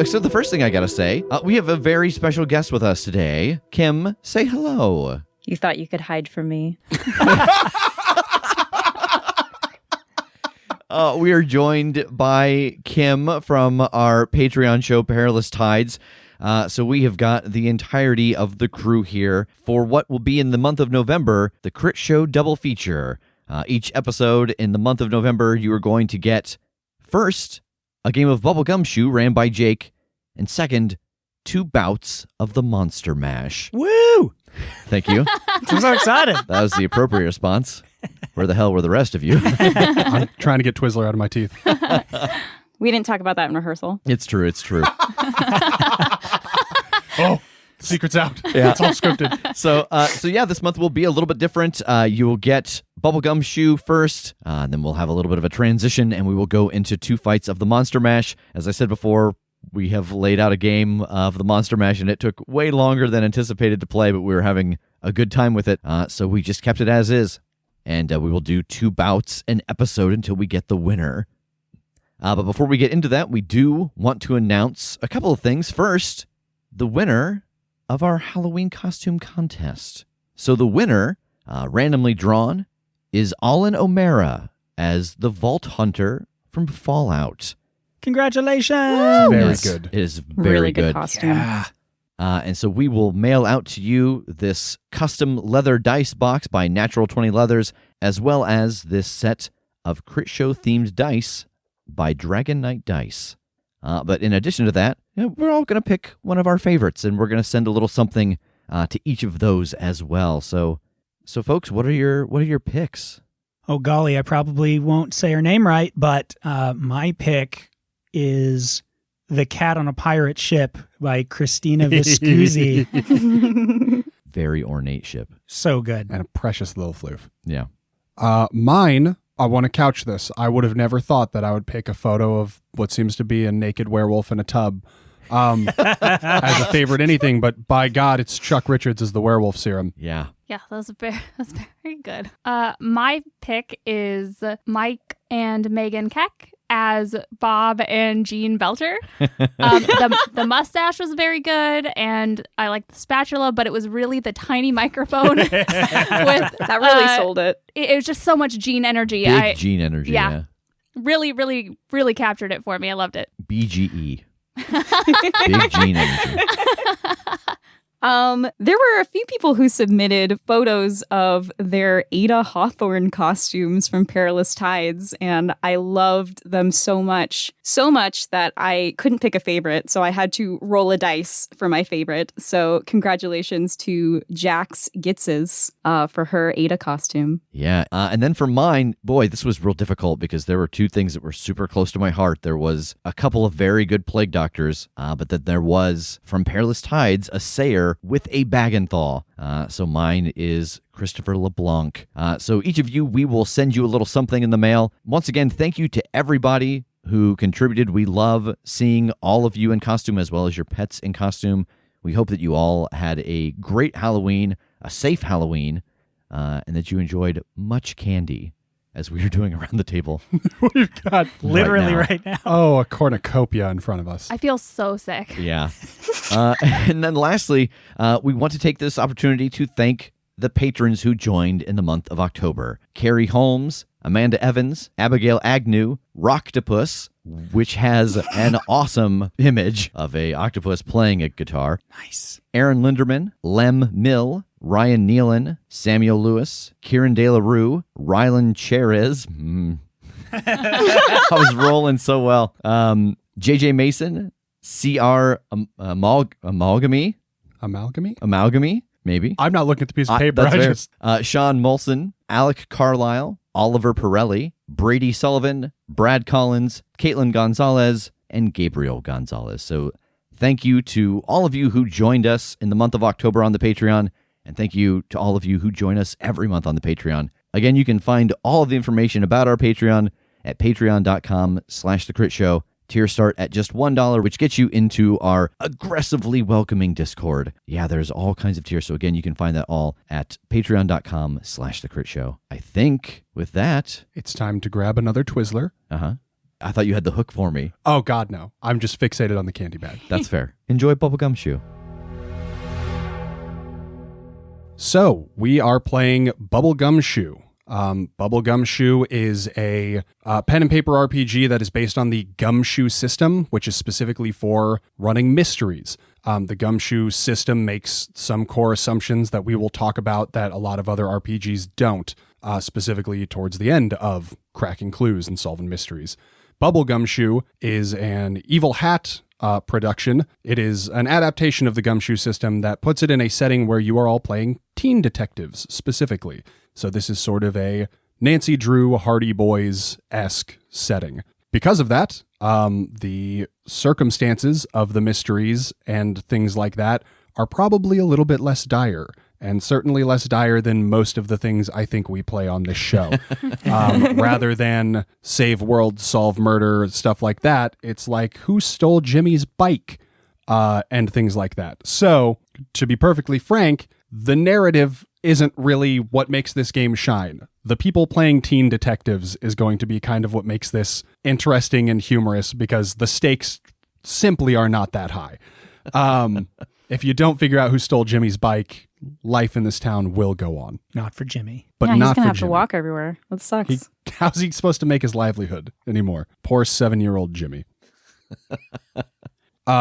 So the first thing I gotta say, we have a very special guest with us today. Kim, say hello. You thought you could hide from me. We are joined by Kim from our Patreon show, Perilous Tides. So we have got the entirety of the crew here for what will be in the month of November, the Critshow double feature. Each episode in the month of November, you are going to get, first, a game of Bubblegumshoe ran by Jake, and second, 2 bouts of the Monster Mash. Woo! Thank you. I'm so excited. That was the appropriate response. Where the hell were the rest of you? I'm trying to get Twizzler out of my teeth. We didn't talk about that in rehearsal. It's true. Oh, secret's out. Yeah. It's all scripted. So yeah, this month will be a little bit different. You will get Bubblegumshoe first, and then we'll have a little bit of a transition, and we will go into 2 fights of the Monster Mash. As I said before, we have laid out a game of the Monster Mash, and it took way longer than anticipated to play, but we were having a good time with it, so we just kept it as is. And we will do 2 bouts an episode until we get the winner. But before we get into that, we do want to announce a couple of things. First, the winner of our Halloween costume contest. So the winner, randomly drawn, is Alin O'Mara as the Vault Hunter from Fallout. Congratulations! Very Yes, good. It is very Really good costume. Yeah. And so we will mail out to you this custom leather dice box by Natural 20 Leathers, as well as this set of Critshow-themed dice by Dragon Knight Dice. But in addition to that, we're all going to pick one of our favorites, and we're going to send a little something to each of those as well. So folks, what are your picks? Oh, golly, I probably won't say her name right, but my pick is The Cat on a Pirate Ship by Christina Viscusi. Very ornate ship. So good. And a precious little floof. Yeah. Mine, I want to couch this. I would have never thought that I would pick a photo of what seems to be a naked werewolf in a tub as a favorite anything, but by God, it's Chuck Richards as the werewolf serum. Yeah. Yeah, that's very good. My pick is Mike and Megan Keck as Bob and Jean Belter. The mustache was very good, and I liked the spatula, but it was really the tiny microphone. That really sold it. It was just so much Jean energy. Big Gene energy. Yeah. Really, really, really captured it for me. I loved it. BGE. Big Gene energy. There were a few people who submitted photos of their Ada Hawthorne costumes from Perilous Tides, and I loved them so much that I couldn't pick a favorite, so I had to roll a dice for my favorite. So congratulations to Jax Gitzes for her Ada costume. Yeah, and then for mine, boy, this was real difficult because there were 2 things that were super close to my heart. There was a couple of very good plague doctors, but then there was, from Perilous Tides, a Sayer with a Bag-and-Thaw. So mine is Christopher LeBlanc. So each of you, we will send you a little something in the mail. Once again, thank you to everybody who contributed. We love seeing all of you in costume as well as your pets in costume. We hope that you all had a great Halloween, a safe Halloween, and that you enjoyed much candy as we are doing around the table. We've got Literally right now. Oh, a cornucopia in front of us. I feel so sick. Yeah. And then lastly, we want to take this opportunity to thank the patrons who joined in the month of October. Carrie Holmes, Amanda Evans, Abigail Agnew, Rocktopus, which has an awesome image of a octopus playing a guitar. Nice. Aaron Linderman, Lem Mill, Ryan Nealon, Samuel Lewis, Kieran De La Rue, Rylan Cherez. I was rolling so well. JJ Mason, CR Amalgamy, maybe. I'm not looking at the piece of paper. That's I fair. just Sean Molson, Alec Carlisle, Oliver Pirelli, Brady Sullivan, Brad Collins, Caitlin Gonzalez, and Gabriel Gonzalez. So thank you to all of you who joined us in the month of October on the Patreon, and thank you to all of you who join us every month on the Patreon. Again, you can find all of the information about our Patreon at patreon.com/thecritshow. Tiers start at just $1, which gets you into our aggressively welcoming Discord. Yeah, there's all kinds of tiers. So again, you can find that all at patreon.com/thecritshow. I think with that, It's time to grab another Twizzler. I thought you had the hook for me. Oh, God, no. I'm just fixated on the candy bag. That's fair. Enjoy Bubblegumshoe. So, we are playing Bubblegumshoe. Bubblegumshoe is a pen and paper RPG that is based on the Gumshoe system, which is specifically for running mysteries. The Gumshoe system makes some core assumptions that we will talk about that a lot of other RPGs don't, specifically towards the end of cracking clues and solving mysteries. Bubblegumshoe is an Evil Hat production. It is an adaptation of the Gumshoe system that puts it in a setting where you are all playing teen detectives specifically. So this is sort of a Nancy Drew Hardy Boys-esque setting. Because of that, the circumstances of the mysteries and things like that are probably a little bit less dire, and certainly less dire than most of the things I think we play on this show. Rather than save world, solve murder, stuff like that, it's like, who stole Jimmy's bike? And things like that. So, to be perfectly frank, the narrative isn't really what makes this game shine. The people playing teen detectives is going to be kind of what makes this interesting and humorous, because the stakes simply are not that high. If you don't figure out who stole Jimmy's bike, life in this town will go on. Not for Jimmy. But yeah, not he's gonna for have Jimmy. to walk everywhere. That sucks. How's he supposed to make his livelihood anymore? Poor 7-year-old Jimmy.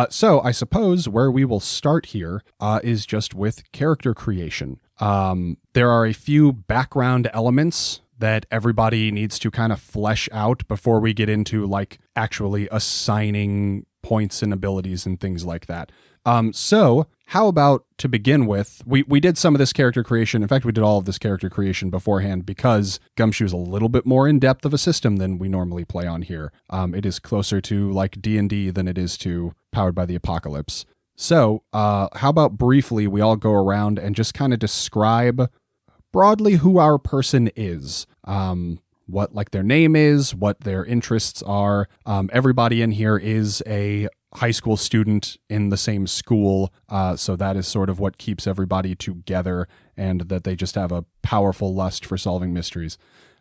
So I suppose where we will start here is just with character creation. There are a few background elements that everybody needs to kind of flesh out before we get into like actually assigning points and abilities and things like that. So how about to begin with, we did some of this character creation. In fact, we did all of this character creation beforehand because Gumshoe is a little bit more in depth of a system than we normally play on here. It is closer to like D&D than it is to Powered by the Apocalypse. So how about briefly we all go around and just kind of describe broadly who our person is. What like their name is, what their interests are. Everybody in here is a high school student in the same school, so that is sort of what keeps everybody together, and that they just have a powerful lust for solving mysteries.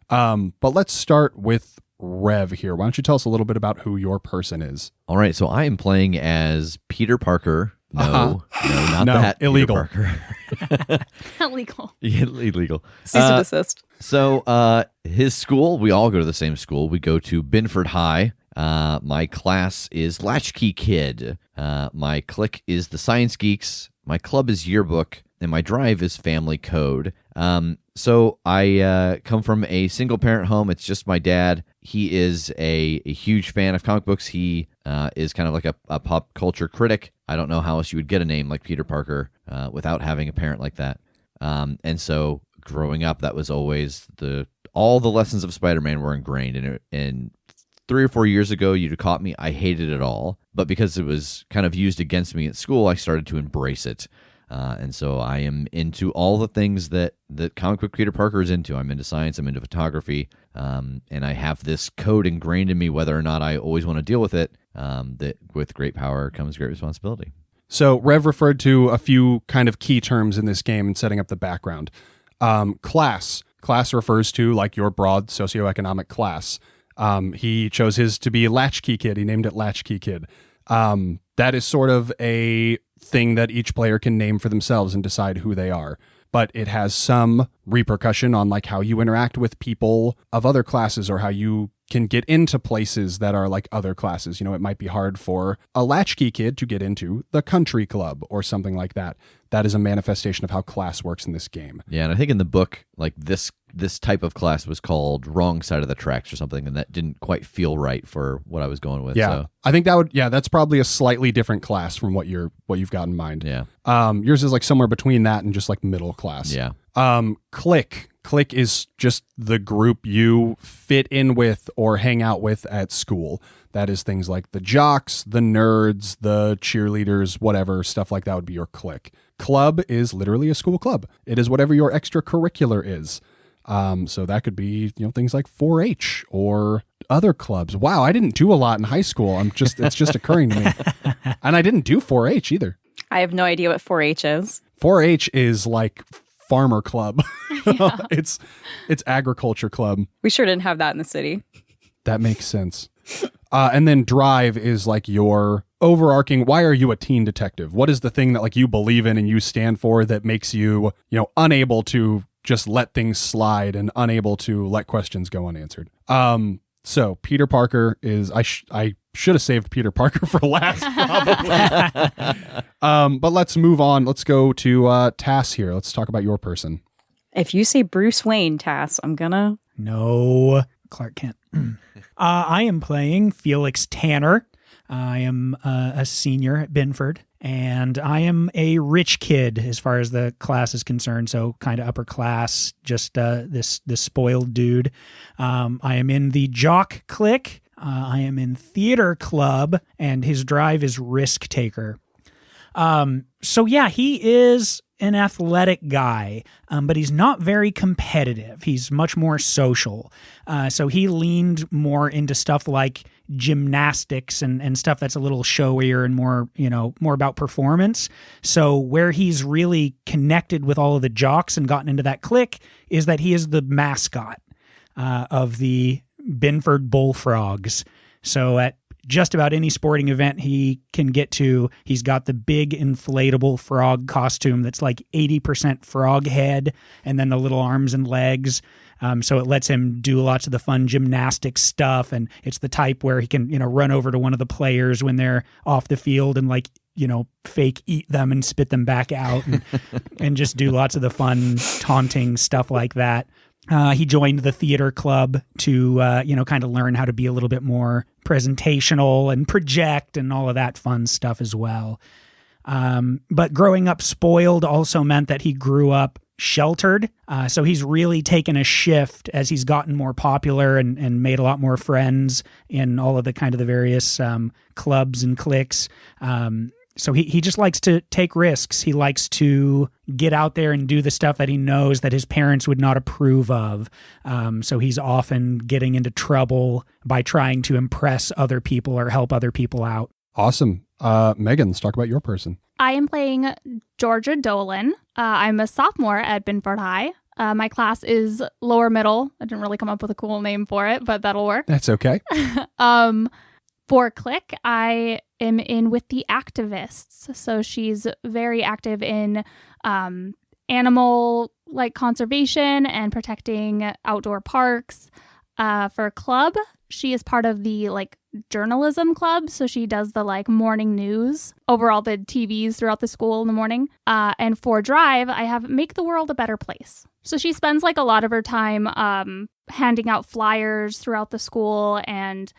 But let's start with Rev here. Why don't you tell us a little bit about who your person is? All right, so I am playing as Peter Parker. No, not No, that. illegal. Peter Parker. Illegal. Yeah, illegal. Cease and desist. So his school, we all go to the same school. We go to Binford High. My class is Latchkey Kid. My clique is the Science Geeks. My club is Yearbook. And my drive is Family Code. So I come from a single-parent home. It's just my dad. He is a huge fan of comic books. He is kind of like a pop culture critic. I don't know how else you would get a name like Peter Parker without having a parent like that. And so growing up, that was always all the lessons of Spider-Man were ingrained in it. And 3 or 4 years ago, you'd have caught me. I hated it all. But because it was kind of used against me at school, I started to embrace it. And so I am into all the things that comic book Peter Parker is into. I'm into science, I'm into photography, and I have this code ingrained in me, whether or not I always want to deal with it, that with great power comes great responsibility. So Rev referred to a few kind of key terms in this game and setting up the background. Class. Class refers to like your broad socioeconomic class. He chose his to be Latchkey Kid. He named it Latchkey Kid. That is sort of a thing that each player can name for themselves and decide who they are. But it has some repercussion on like how you interact with people of other classes, or how you can get into places that are like other classes. You know, it might be hard for a Latchkey Kid to get into the country club or something like that. That is a manifestation of how class works in this game. Yeah, and I think in the book, like this type of class was called Wrong Side of the Tracks or something, and that didn't quite feel right for what I was going with. Yeah, so. I think that's probably a slightly different class from what you've got in mind. Yeah. Yours is like somewhere between that and just like middle class. Yeah. Clique. Clique is just the group you fit in with or hang out with at school. That is things like the jocks, the nerds, the cheerleaders, whatever, stuff like that would be your clique. Club is literally a school club. It is whatever your extracurricular is. So that could be, things like 4-H or other clubs. Wow, I didn't do a lot in high school. It's just occurring to me. And I didn't do 4-H either. I have no idea what 4-H is. 4-H is like farmer club. Yeah. It's agriculture club. We sure didn't have that in the city. That makes sense. And then drive is like your overarching, why are you a teen detective? What is the thing that like you believe in and you stand for that makes you, unable to just let things slide and unable to let questions go unanswered? So Peter Parker is, I should have saved Peter Parker for last, probably. But let's move on. Let's go to Tass here. Let's talk about your person. If you say Bruce Wayne, Tass, I'm gonna... No, Clark Kent. I am playing Felix Tanner. I am a senior at Binford, and I am a rich kid as far as the class is concerned, so kind of upper class, just this spoiled dude. I am in the jock clique. I am in theater club, and his drive is risk taker. So yeah, he is an athletic guy, but he's not very competitive. He's much more social. So he leaned more into stuff like gymnastics and stuff that's a little showier and more, more about performance. So where he's really connected with all of the jocks and gotten into that clique is that he is the mascot of the Binford Bullfrogs. So at just about any sporting event he can get to, he's got the big inflatable frog costume that's like 80% frog head and then the little arms and legs. So it lets him do lots of the fun gymnastics stuff. And it's the type where he can, run over to one of the players when they're off the field and fake eat them and spit them back out and just do lots of the fun taunting stuff like that. He joined the theater club to, kind of learn how to be a little bit more presentational and project and all of that fun stuff as well. But growing up spoiled also meant that he grew up sheltered. So he's really taken a shift as he's gotten more popular and made a lot more friends in all of the kind of the various clubs and cliques. So he just likes to take risks. He likes to get out there and do the stuff that he knows that his parents would not approve of. So he's often getting into trouble by trying to impress other people or help other people out. Awesome. Megan, let's talk about your person. I am playing Georgia Dolan. I'm a sophomore at Binford High. My class is lower middle. I didn't really come up with a cool name for it, but that'll work. That's okay. For Click, I am in with the activists. So she's very active in animal conservation and protecting outdoor parks. For Club, she is part of the journalism club. So she does the morning news over all the TVs throughout the school in the morning. And for Drive, I have Make the World a Better Place. So she spends a lot of her time handing out flyers throughout the school, and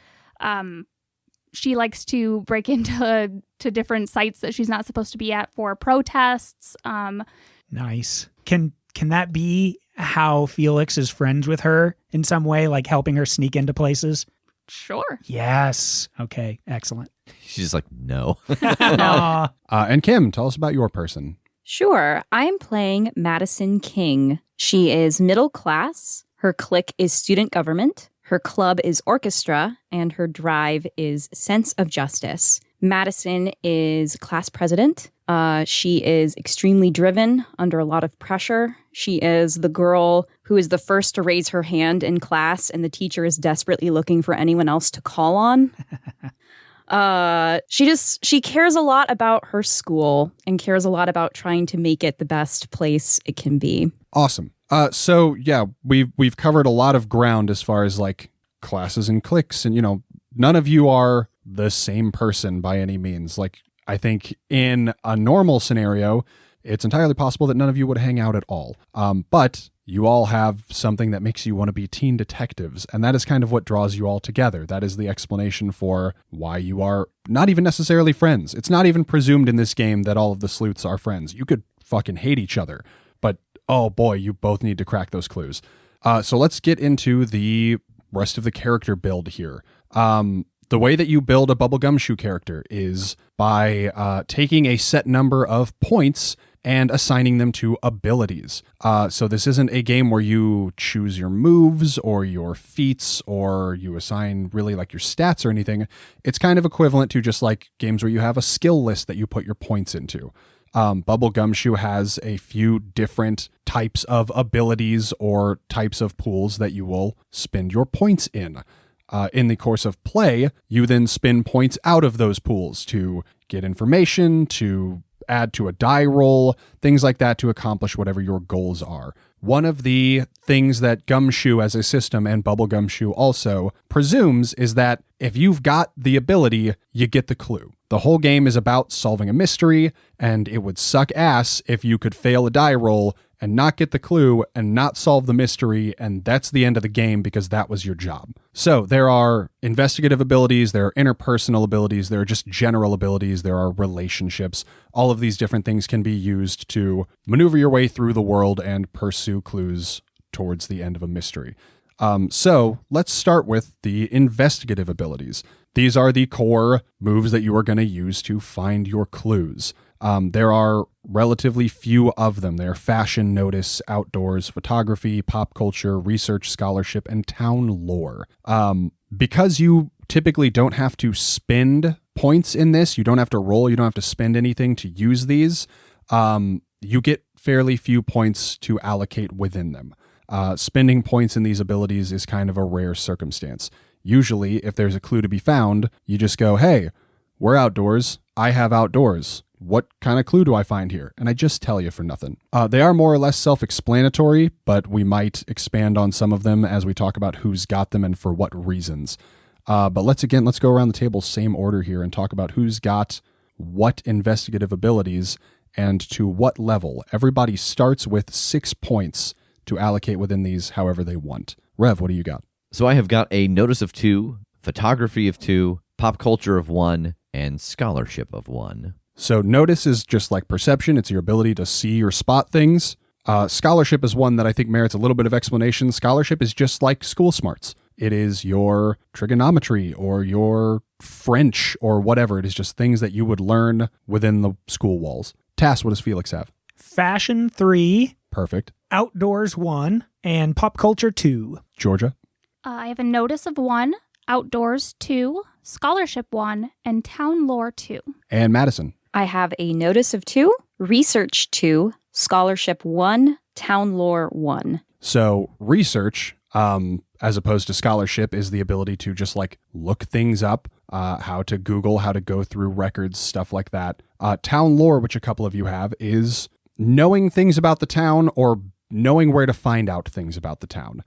she likes to break into different sites that she's not supposed to be at for protests. Nice. Can that be how Felix is friends with her in some way, like helping her sneak into places? Sure. Yes. Okay. Excellent. She's like, no. Aw. And Kim, tell us about your person. Sure. I am playing Madison King. She is middle class. Her clique is student government. Her club is orchestra, and her drive is sense of justice. Madison is class president. She is extremely driven, under a lot of pressure. She is the girl who is the first to raise her hand in class, and the teacher is desperately looking for anyone else to call on. She cares a lot about her school and cares a lot about trying to make it the best place it can be. Awesome. So yeah, we've covered a lot of ground as far as classes and cliques, and none of you are the same person by any means. I think in a normal scenario, it's entirely possible that none of you would hang out at all. But you all have something that makes you want to be teen detectives, and that is kind of what draws you all together. That is the explanation for why you are not even necessarily friends. It's not even presumed in this game that all of the sleuths are friends. You could fucking hate each other, but oh boy, you both need to crack those clues. So let's get into the rest of the character build here. The way that you build a Bubblegumshoe character is by taking a set number of points and assigning them to abilities. So this isn't a game where you choose your moves or your feats or you assign really like your stats or anything. It's kind of equivalent to just like games where you have a skill list that you put your points into. Bubblegumshoe has a few different types of abilities or types of pools that you will spend your points in. In the course of play, you then spin points out of those pools to get information, to add to a die roll, things like that to accomplish whatever your goals are. One of the things that Gumshoe as a system and Bubblegumshoe also presumes is that if you've got the ability, you get the clue. The whole game is about solving a mystery, and it would suck ass if you could fail a die roll and not get the clue and not solve the mystery, and that's the end of the game because that was your job. So there are investigative abilities, there are interpersonal abilities, there are just general abilities, there are relationships. All of these different things can be used to maneuver your way through the world and pursue clues towards the end of a mystery. So let's start with the investigative abilities. These are the core moves that you are going to use to find your clues. There are relatively few of them. They're fashion, notice, outdoors, photography, pop culture, research, scholarship, and town lore. Because you typically don't have to spend points in this, you don't have to roll, you don't have to spend anything to use these, you get fairly few points to allocate within them. Spending points in these abilities is kind of a rare circumstance. Usually, if there's a clue to be found, you just go, hey, we're outdoors, I have outdoors. What kind of clue do I find here? And I just tell you for nothing. They are more or less self-explanatory, but we might expand on some of them as we talk about who's got them and for what reasons. But let's go around the table, same order here, and talk about who's got what investigative abilities and to what level. Everybody starts with 6 points to allocate within these however they want. Rev, what do you got? So I have got a notice of 2, photography of 2, pop culture of 1, and scholarship of 1. So notice is just like perception. It's your ability to see or spot things. Scholarship is one that I think merits a little bit of explanation. Scholarship is just like school smarts. It is your trigonometry or your French or whatever. It is just things that you would learn within the school walls. Tass, what does Felix have? Fashion 3. Perfect. Outdoors 1. And pop culture 2. Georgia? I have a notice of 1, outdoors 2, scholarship 1, and town lore 2. And Madison? I have a notice of 2, research 2, scholarship 1, town lore 1. So research, as opposed to scholarship, is the ability to just like look things up, how to Google, how to go through records, stuff like that. Town lore, which a couple of you have, is knowing things about the town or knowing where to find out things about the town.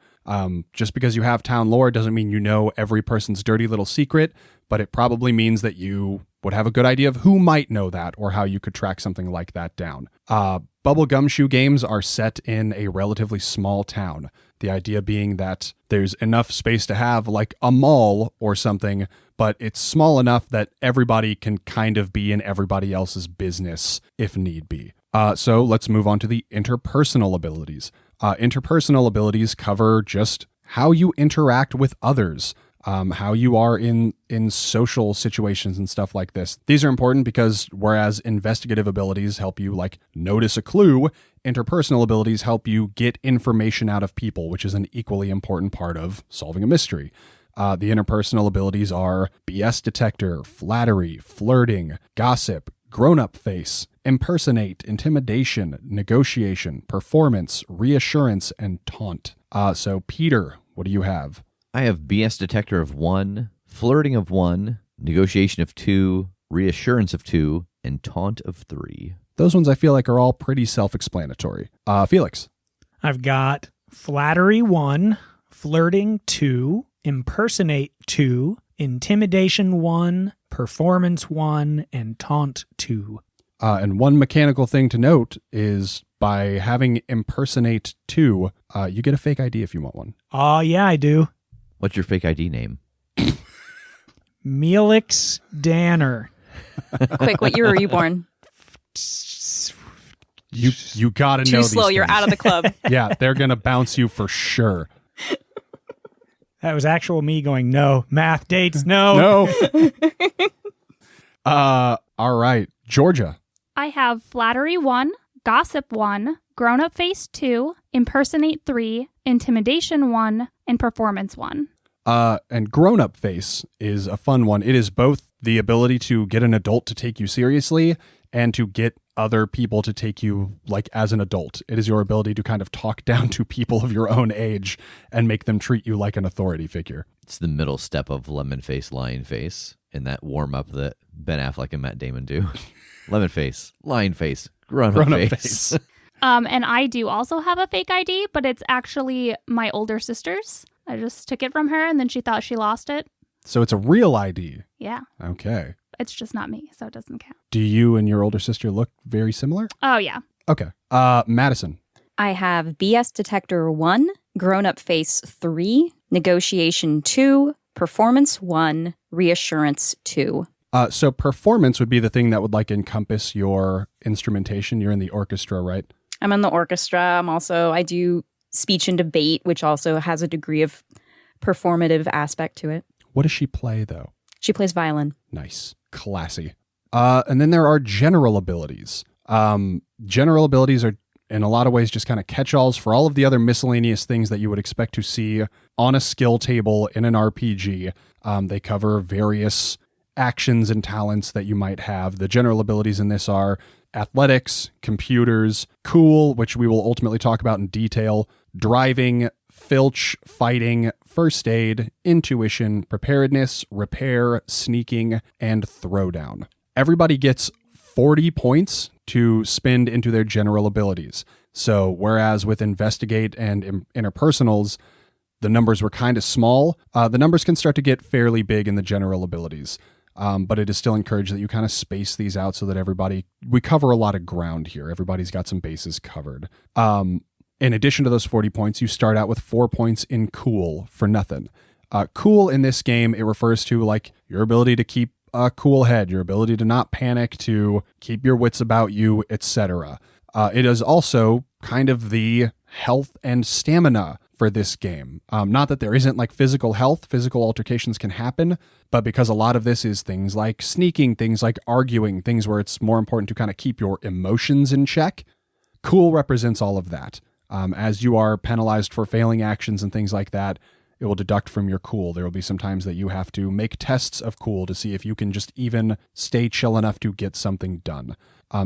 Just because you have town lore doesn't mean you know every person's dirty little secret, but it probably means that you would have a good idea of who might know that or how you could track something like that down. Bubblegumshoe games are set in a relatively small town. The idea being that there's enough space to have like a mall or something, but it's small enough that everybody can kind of be in everybody else's business if need be. So let's move on to the interpersonal abilities. Interpersonal abilities cover just how you interact with others, how you are in social situations and stuff like this. These are important because whereas investigative abilities help you like notice a clue, interpersonal abilities help you get information out of people, which is an equally important part of solving a mystery. The interpersonal abilities are BS detector, flattery, flirting, gossip, grown-up face, impersonate, intimidation, negotiation, performance, reassurance, and taunt. So Peter, what do you have? I have BS detector of 1, flirting of 1, negotiation of 2, reassurance of 2, and taunt of 3. Those ones I feel like are all pretty self-explanatory. Felix? I've got flattery 1, flirting 2, impersonate 2, intimidation 1, performance 1, and taunt 2. And one mechanical thing to note is by having impersonate 2, you get a fake ID if you want one. Oh, yeah, I do. What's your fake ID name? Melix Danner. Quick, what year were you born? You gotta know Too these slow, you're things. out of the club. Yeah, they're gonna bounce you for sure. That was actual me going, no. Math dates, no. No. All right. Georgia. I have flattery 1, Gossip 1, Grown Up Face 2, Impersonate 3, Intimidation 1, and Performance 1. And Grown Up Face is a fun one. It is both the ability to get an adult to take you seriously and to get other people to take you like as an adult. It is your ability to kind of talk down to people of your own age and make them treat you like an authority figure. It's the middle step of lemon face, lion face, in that warm up that Ben Affleck and Matt Damon do. Lemon face, lion face, grown up face. And I do also have a fake ID, but it's actually my older sister's. I just took it from her and then she thought she lost it. So it's a real ID. Yeah. Okay. It's just not me, so it doesn't count. Do you and your older sister look very similar? Oh, yeah. Okay. Madison. I have BS Detector 1, Grown Up Face 3, Negotiation 2, Performance 1, Reassurance 2. So performance would be the thing that would like encompass your instrumentation. You're in the orchestra, right? I'm in the orchestra. I do speech and debate, which also has a degree of performative aspect to it. What does she play, though? She plays violin. Nice. Classy. And then there are general abilities. General abilities are, in a lot of ways, just kind of catch-alls for all of the other miscellaneous things that you would expect to see on a skill table in an RPG. They cover various actions and talents that you might have. The general abilities in this are athletics, computers, cool, which we will ultimately talk about in detail, driving, filch, fighting, first aid, intuition, preparedness, repair, sneaking, and throwdown. Everybody gets 40 points to spend into their general abilities. So whereas with investigate and interpersonals, the numbers were kind of small, the numbers can start to get fairly big in the general abilities. But it is still encouraged that you kind of space these out so that we cover a lot of ground here. Everybody's got some bases covered. In addition to those 40 points, you start out with 4 points in cool for nothing. Cool in this game, it refers to like your ability to keep a cool head, your ability to not panic, to keep your wits about you, etc. It is also kind of the health and stamina for this game. Not that there isn't like physical health, physical altercations can happen, but because a lot of this is things like sneaking, things like arguing, things where it's more important to kind of keep your emotions in check, cool represents all of that. As you are penalized for failing actions and things like that, it will deduct from your cool. There will be some times that you have to make tests of cool to see if you can just even stay chill enough to get something done.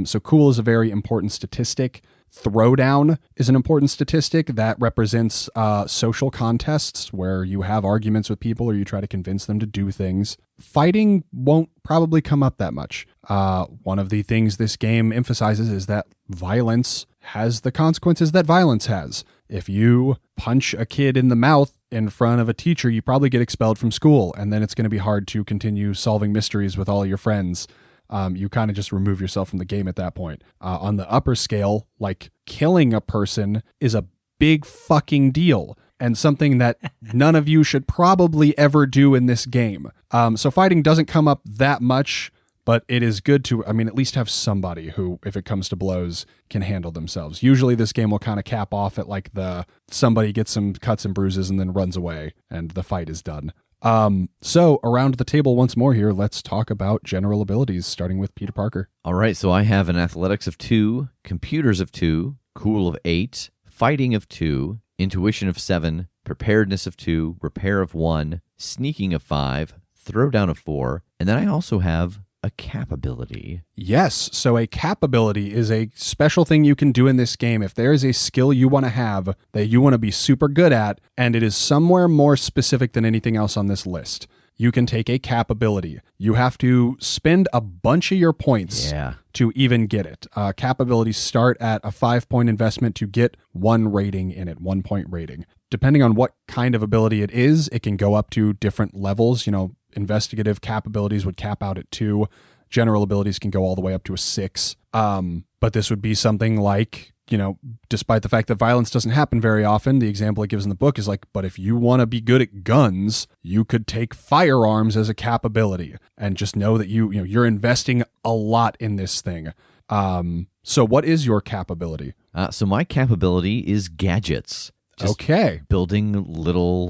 So cool is a very important statistic. Throwdown is an important statistic that represents social contests where you have arguments with people or you try to convince them to do things. Fighting won't probably come up that much. One of the things this game emphasizes is that violence has the consequences that violence has. If you punch a kid in the mouth in front of a teacher, you probably get expelled from school, and then it's going to be hard to continue solving mysteries with all your friends. You kind of just remove yourself from the game at that point. On the upper scale, like killing a person is a big fucking deal and something that none of you should probably ever do in this game. So fighting doesn't come up that much, but it is good to, at least have somebody who, if it comes to blows, can handle themselves. Usually this game will kind of cap off at like somebody gets some cuts and bruises and then runs away and the fight is done. So around the table once more here, let's talk about general abilities, starting with Peter Parker. All right, so I have an athletics of 2, computers of 2, cool of 8, fighting of 2, intuition of 7, preparedness of 2, repair of 1, sneaking of 5, throwdown of 4, and then I also have a cap ability. Yes, so a cap ability is a special thing you can do in this game. If there is a skill you want to have that you want to be super good at, and it is somewhere more specific than anything else on this list, you can take a cap ability. You have to spend a bunch of your points to even get it. Cap abilities start at a 5-point investment to get 1 rating in it, 1 point rating. Depending on what kind of ability it is, it can go up to different levels. Investigative cap abilities would cap out at 2. General abilities can go all the way up to a 6. But this would be something like, despite the fact that violence doesn't happen very often, the example it gives in the book is like, but if you want to be good at guns, you could take firearms as a cap ability and just know that you're investing a lot in this thing. So what is your cap ability? So my cap ability is gadgets. Just okay. Building little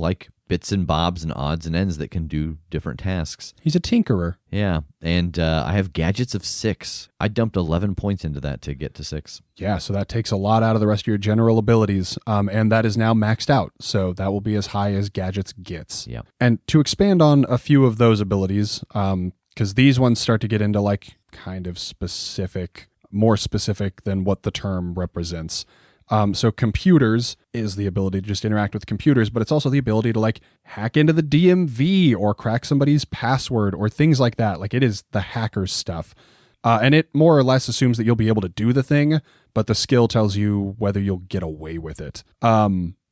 bits and bobs and odds and ends that can do different tasks. He's a tinkerer. Yeah, and I have gadgets of 6. I dumped 11 points into that to get to 6. Yeah, so that takes a lot out of the rest of your general abilities, and that is now maxed out. So that will be as high as gadgets gets. Yeah. And to expand on a few of those abilities, because these ones start to get into like kind of specific, more specific than what the term represents. So computers is the ability to just interact with computers, but it's also the ability to like hack into the DMV or crack somebody's password or things like that. Like it is the hacker stuff. And it more or less assumes that you'll be able to do the thing, but the skill tells you whether you'll get away with it.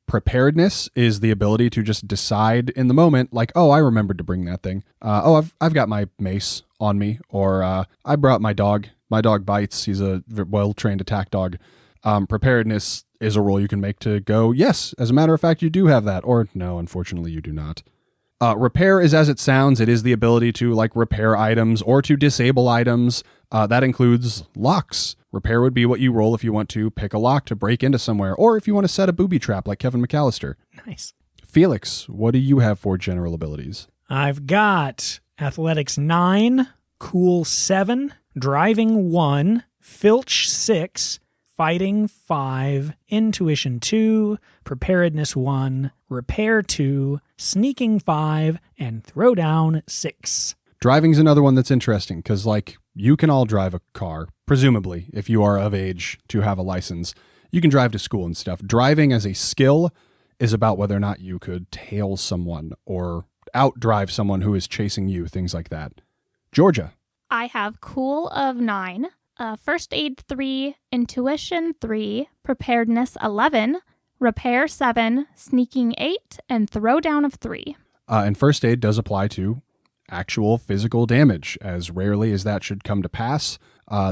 Preparedness is the ability to just decide in the moment, like, oh, I remembered to bring that thing. I've got my mace on me, or I brought my dog. My dog bites. He's a well-trained attack dog. Preparedness is a roll you can make to go, yes, as a matter of fact, you do have that. Or no, unfortunately, you do not. Repair is as it sounds. It is the ability to like repair items or to disable items. That includes locks. Repair would be what you roll if you want to pick a lock to break into somewhere, or if you want to set a booby trap like Kevin McAllister. Nice. Felix, what do you have for general abilities? I've got athletics 9, cool 7, driving 1, filch 6, fighting 5, intuition 2, preparedness 1, repair 2, sneaking 5, and throwdown 6. Driving's another one that's interesting because, like, you can all drive a car, presumably, if you are of age to have a license. You can drive to school and stuff. Driving as a skill is about whether or not you could tail someone or outdrive someone who is chasing you, things like that. Georgia. I have cool of 9, first aid 3, intuition 3, preparedness 11, repair 7, sneaking 8, and throwdown of 3. And first aid does apply to actual physical damage, as rarely as that should come to pass.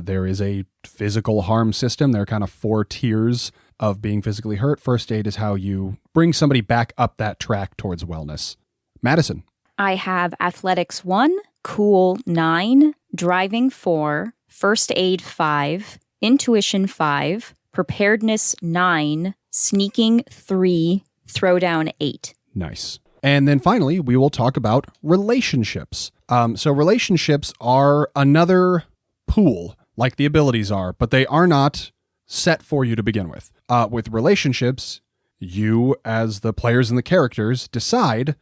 There is a physical harm system. There are kind of 4 tiers of being physically hurt. First aid is how you bring somebody back up that track towards wellness. Madison. I have athletics 1, cool 9, driving 4, first aid 5, intuition 5, preparedness 9, sneaking 3, throwdown 8. Nice. And then finally, we will talk about relationships. So relationships are another pool, like the abilities are, but they are not set for you to begin with. With relationships, you, as the players and the characters, decide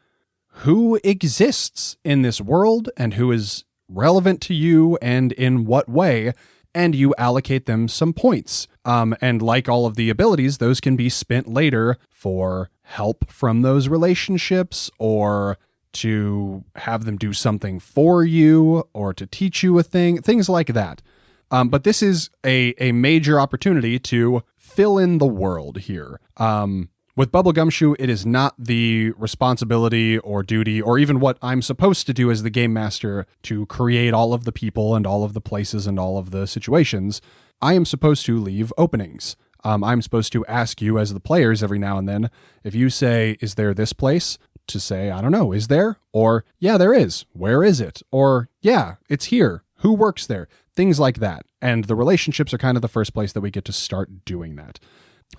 who exists in this world and who is relevant to you and in what way, and you allocate them some points. And like all of the abilities, those can be spent later for help from those relationships, or to have them do something for you, or to teach you a thing, things like that. But this is a major opportunity to fill in the world here. With Bubblegumshoe, it is not the responsibility or duty or even what I'm supposed to do as the game master to create all of the people and all of the places and all of the situations. I am supposed to leave openings. I'm supposed to ask you as the players every now and then, if you say, is there this place? To say, I don't know, is there? Or, yeah, there is. Where is it? Or, yeah, it's here. Who works there? Things like that. And the relationships are kind of the first place that we get to start doing that.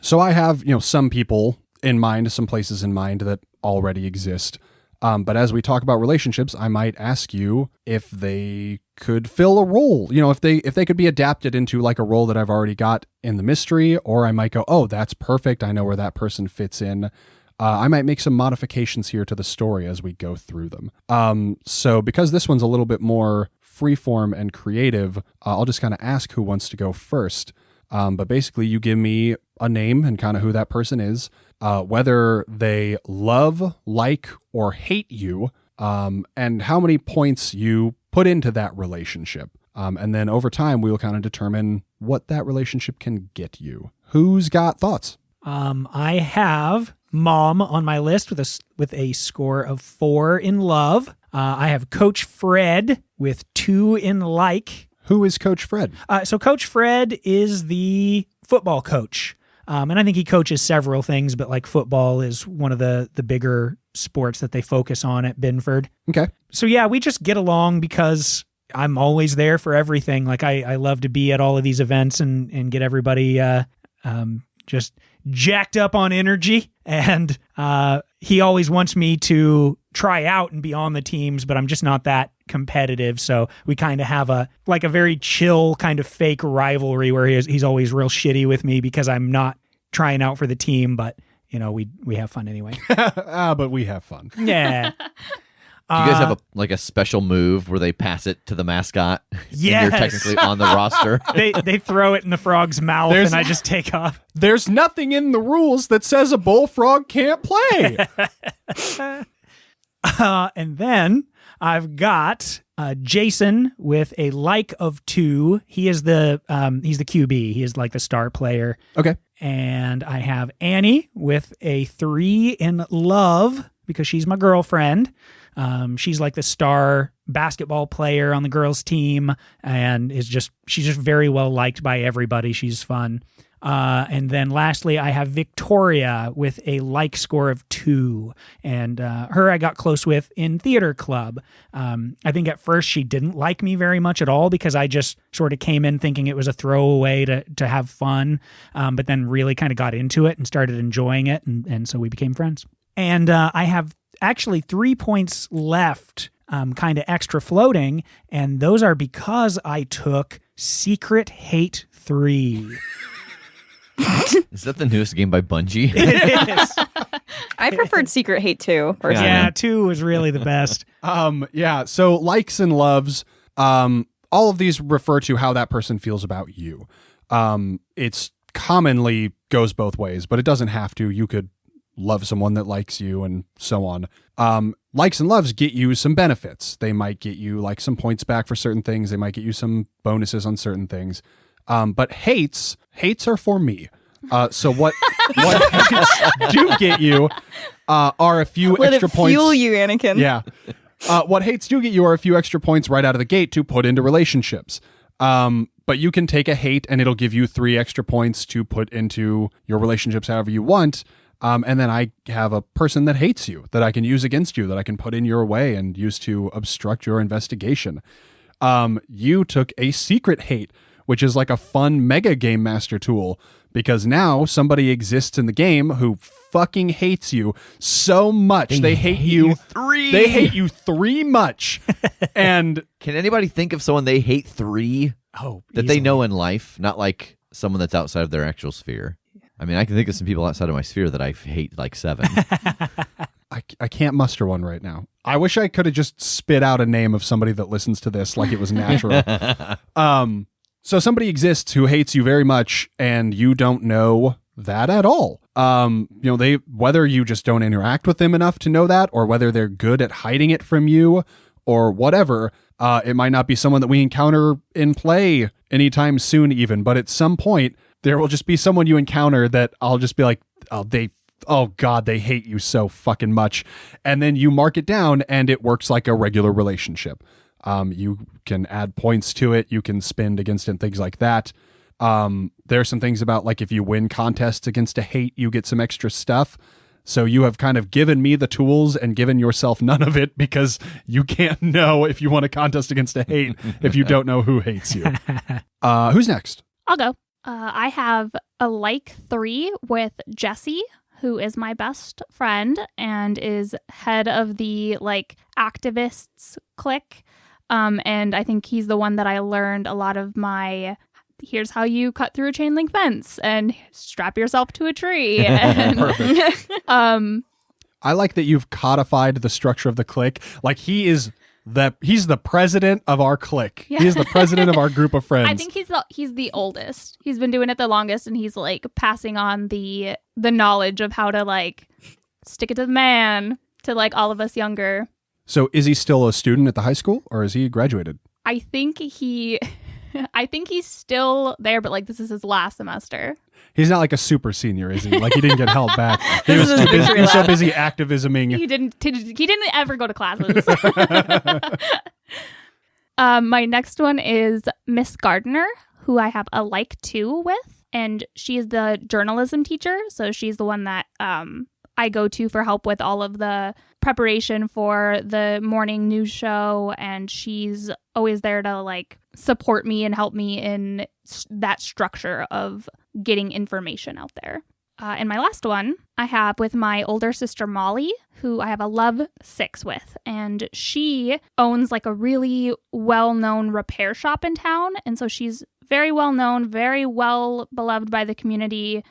So I have, some people in mind, some places in mind that already exist. But as we talk about relationships, I might ask you if they could fill a role, if they could be adapted into like a role that I've already got in the mystery, or I might go, oh, that's perfect. I know where that person fits in. I might make some modifications here to the story as we go through them. So because this one's a little bit more freeform and creative, I'll just kind of ask who wants to go first. But basically you give me a name and kind of who that person is, whether they love, like, or hate you, and how many points you put into that relationship. And then over time, we will kind of determine what that relationship can get you. Who's got thoughts? I have Mom on my list with a score of 4 in love. I have Coach Fred with 2 in like. Who is Coach Fred? So Coach Fred is the football coach. And I think he coaches several things, but like football is one of the bigger sports that they focus on at Binford. Okay. So yeah, we just get along because I'm always there for everything. Like I love to be at all of these events and get everybody just jacked up on energy. And he always wants me to try out and be on the teams, but I'm just not that competitive. So we kind of have a very chill kind of fake rivalry where he's always real shitty with me because I'm not trying out for the team, but we have fun anyway. But we have fun. Yeah. Do you guys have a special move where they pass it to the mascot? Yes. And you're technically on the roster. They throw it in the frog's mouth and I just take off. There's nothing in the rules that says a bullfrog can't play. And then I've got Jason with a like of 2. He is he's the QB. He is like the star player. Okay. And I have Annie with a 3 in love because she's my girlfriend. She's like the star basketball player on the girls' team and she's just very well liked by everybody. She's fun. And then lastly, I have Victoria with a like score of 2. And her I got close with in theater club. I think at first she didn't like me very much at all because I just sort of came in thinking it was a throwaway to have fun, but then really kind of got into it and started enjoying it. And so we became friends. And I have actually 3 points left, kind of extra floating. And those are because I took Secret Hate 3. Is that the newest game by Bungie? It is. I preferred Secret Hate 2. Personally. Yeah, 2 was really the best. So likes and loves, all of these refer to how that person feels about you. It's commonly goes both ways, but it doesn't have to. You could love someone that likes you and so on. Likes and loves get you some benefits. They might get you like some points back for certain things. They might get you some bonuses on certain things. But hates are for me. So what hates do get you are a few extra points. Fuel you, Anakin. Yeah. What hates do get you are a few extra points right out of the gate to put into relationships. But you can take a hate and it'll give you 3 extra points to put into your relationships however you want. And then I have a person that hates you that I can use against you, that I can put in your way and use to obstruct your investigation. You took a secret hate, which is like a fun mega game master tool, because now somebody exists in the game who fucking hates you so much. They hate you 3. They hate you 3 much. And can anybody think of someone they hate 3 that they know in life? Not like someone that's outside of their actual sphere. I mean, I can think of some people outside of my sphere that I hate like 7. I can't muster one right now. I wish I could have just spit out a name of somebody that listens to this like it was natural. So somebody exists who hates you very much and you don't know that at all. Whether you just don't interact with them enough to know that, or whether they're good at hiding it from you or whatever. It might not be someone that we encounter in play anytime soon even, but at some point there will just be someone you encounter that I'll just be like, oh God, they hate you so fucking much. And then you mark it down and it works like a regular relationship. You can add points to it. You can spend against it and things like that. There are some things about like if you win contests against a hate, you get some extra stuff. So you have kind of given me the tools and given yourself none of it because you can't know if you won a contest against a hate if you don't know who hates you. Who's next? I'll go. I have a like 3 with Jessie, who is my best friend and is head of the like activists clique. And I think he's the one that I learned a lot of my, here's how you cut through a chain link fence and strap yourself to a tree. And, I like that you've codified the structure of the clique. Like he's the president of our clique. Yeah. He is the president of our group of friends. I think he's the oldest. He's been doing it the longest, and he's like passing on the knowledge of how to like stick it to the man to like all of us younger. So is he still a student at the high school, or is he graduated? I think he's still there, but like this is his last semester. He's not like a super senior, is he? Like he didn't get held back. He This was is too his busy, victory he was so lap. busy activisming. He didn't ever go to classes. My next one is Miss Gardner, who I have a like 2 with, and she is the journalism teacher. So she's the one that I go to for help with all of the preparation for the morning news show, and she's always there to like support me and help me in that structure of getting information out there. And my last one I have with my older sister Molly, who I have a love 6 with. And she owns like a really well-known repair shop in town. And so she's very well-known, very well beloved by the community.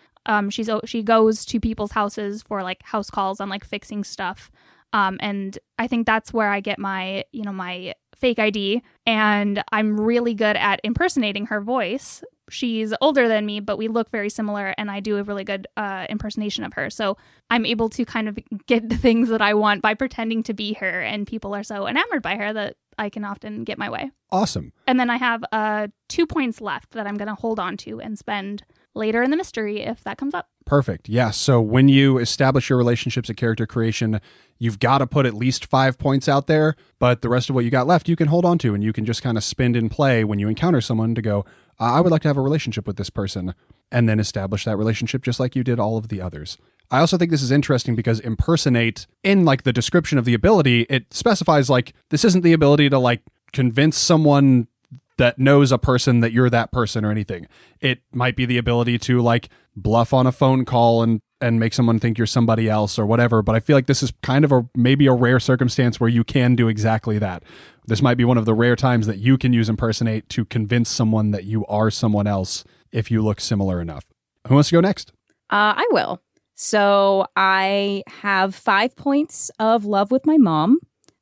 She goes to people's houses for like house calls on like fixing stuff. And I think that's where I get my, my fake ID. And I'm really good at impersonating her voice. She's older than me, but we look very similar, and I do a really good impersonation of her. So I'm able to kind of get the things that I want by pretending to be her, and people are so enamored by her that I can often get my way. Awesome. And then I have 2 points left that I'm going to hold on to and spend later in the mystery if that comes up. Perfect. Yeah. So when you establish your relationships at character creation, you've got to put at least 5 points out there, but the rest of what you got left, you can hold on to, and you can just kind of spend and play when you encounter someone to go, I would like to have a relationship with this person, and then establish that relationship just like you did all of the others. I also think this is interesting because impersonate, in like the description of the ability, it specifies like this isn't the ability to like convince someone that knows a person that you're that person or anything. It might be the ability to like bluff on a phone call and make someone think you're somebody else or whatever. But I feel like this is kind of maybe a rare circumstance where you can do exactly that. This might be one of the rare times that you can use impersonate to convince someone that you are someone else if you look similar enough. Who wants to go next? I will. So I have 5 points of love with my mom.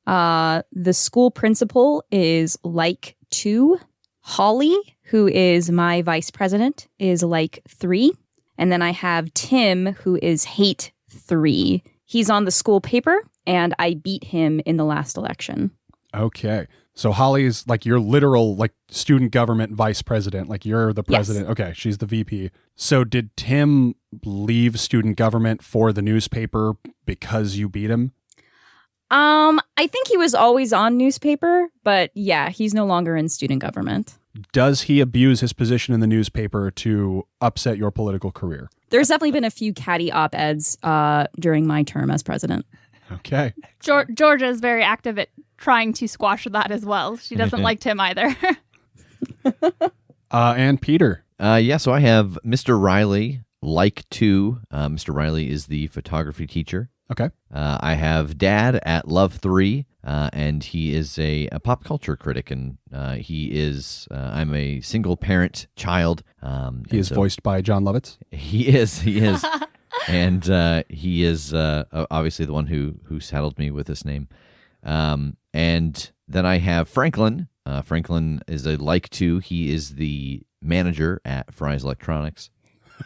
The school principal is like 2. Holly, who is my vice president, is like 3. And then I have Tim, who is hate 3. He's on the school paper, and I beat him in the last election. Okay. So Holly is like your literal like student government vice president. Like you're the president. Yes. Okay. She's the VP. So did Tim leave student government for the newspaper because you beat him? I think he was always on newspaper, but yeah, he's no longer in student government. Does he abuse his position in the newspaper to upset your political career? There's definitely been a few catty op-eds during my term as president. Okay. Georgia is very active at trying to squash that as well. She doesn't like Tim either. And Peter. So I have Mr. Riley, like 2. Mr. Riley is the photography teacher. Okay. I have Dad at love 3, and he is a pop culture critic, and he is, I'm a single parent child. He is voiced by John Lovitz. He is. And he is obviously the one who saddled me with this name. And then I have Franklin. Franklin is a like 2. He is the manager at Fry's Electronics.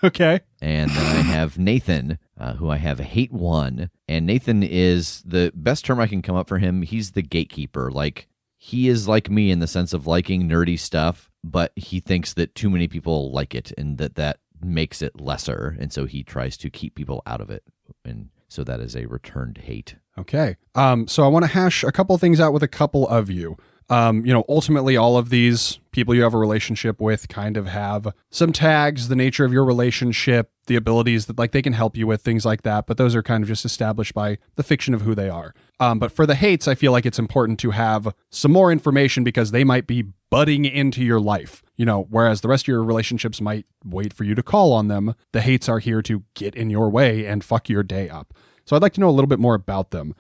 Okay. And then I have Nathan, who I have hate 1. And Nathan is the best term I can come up for him. He's the gatekeeper. Like, he is like me in the sense of liking nerdy stuff, but he thinks that too many people like it and that makes it lesser. And so he tries to keep people out of it. And so that is a returned hate. Okay. So I want to hash a couple things out with a couple of you. Ultimately all of these people you have a relationship with kind of have some tags, the nature of your relationship, the abilities that like they can help you with, things like that. But those are kind of just established by the fiction of who they are. But for the hates, I feel like it's important to have some more information because they might be butting into your life, whereas the rest of your relationships might wait for you to call on them. The hates are here to get in your way and fuck your day up. So I'd like to know a little bit more about them.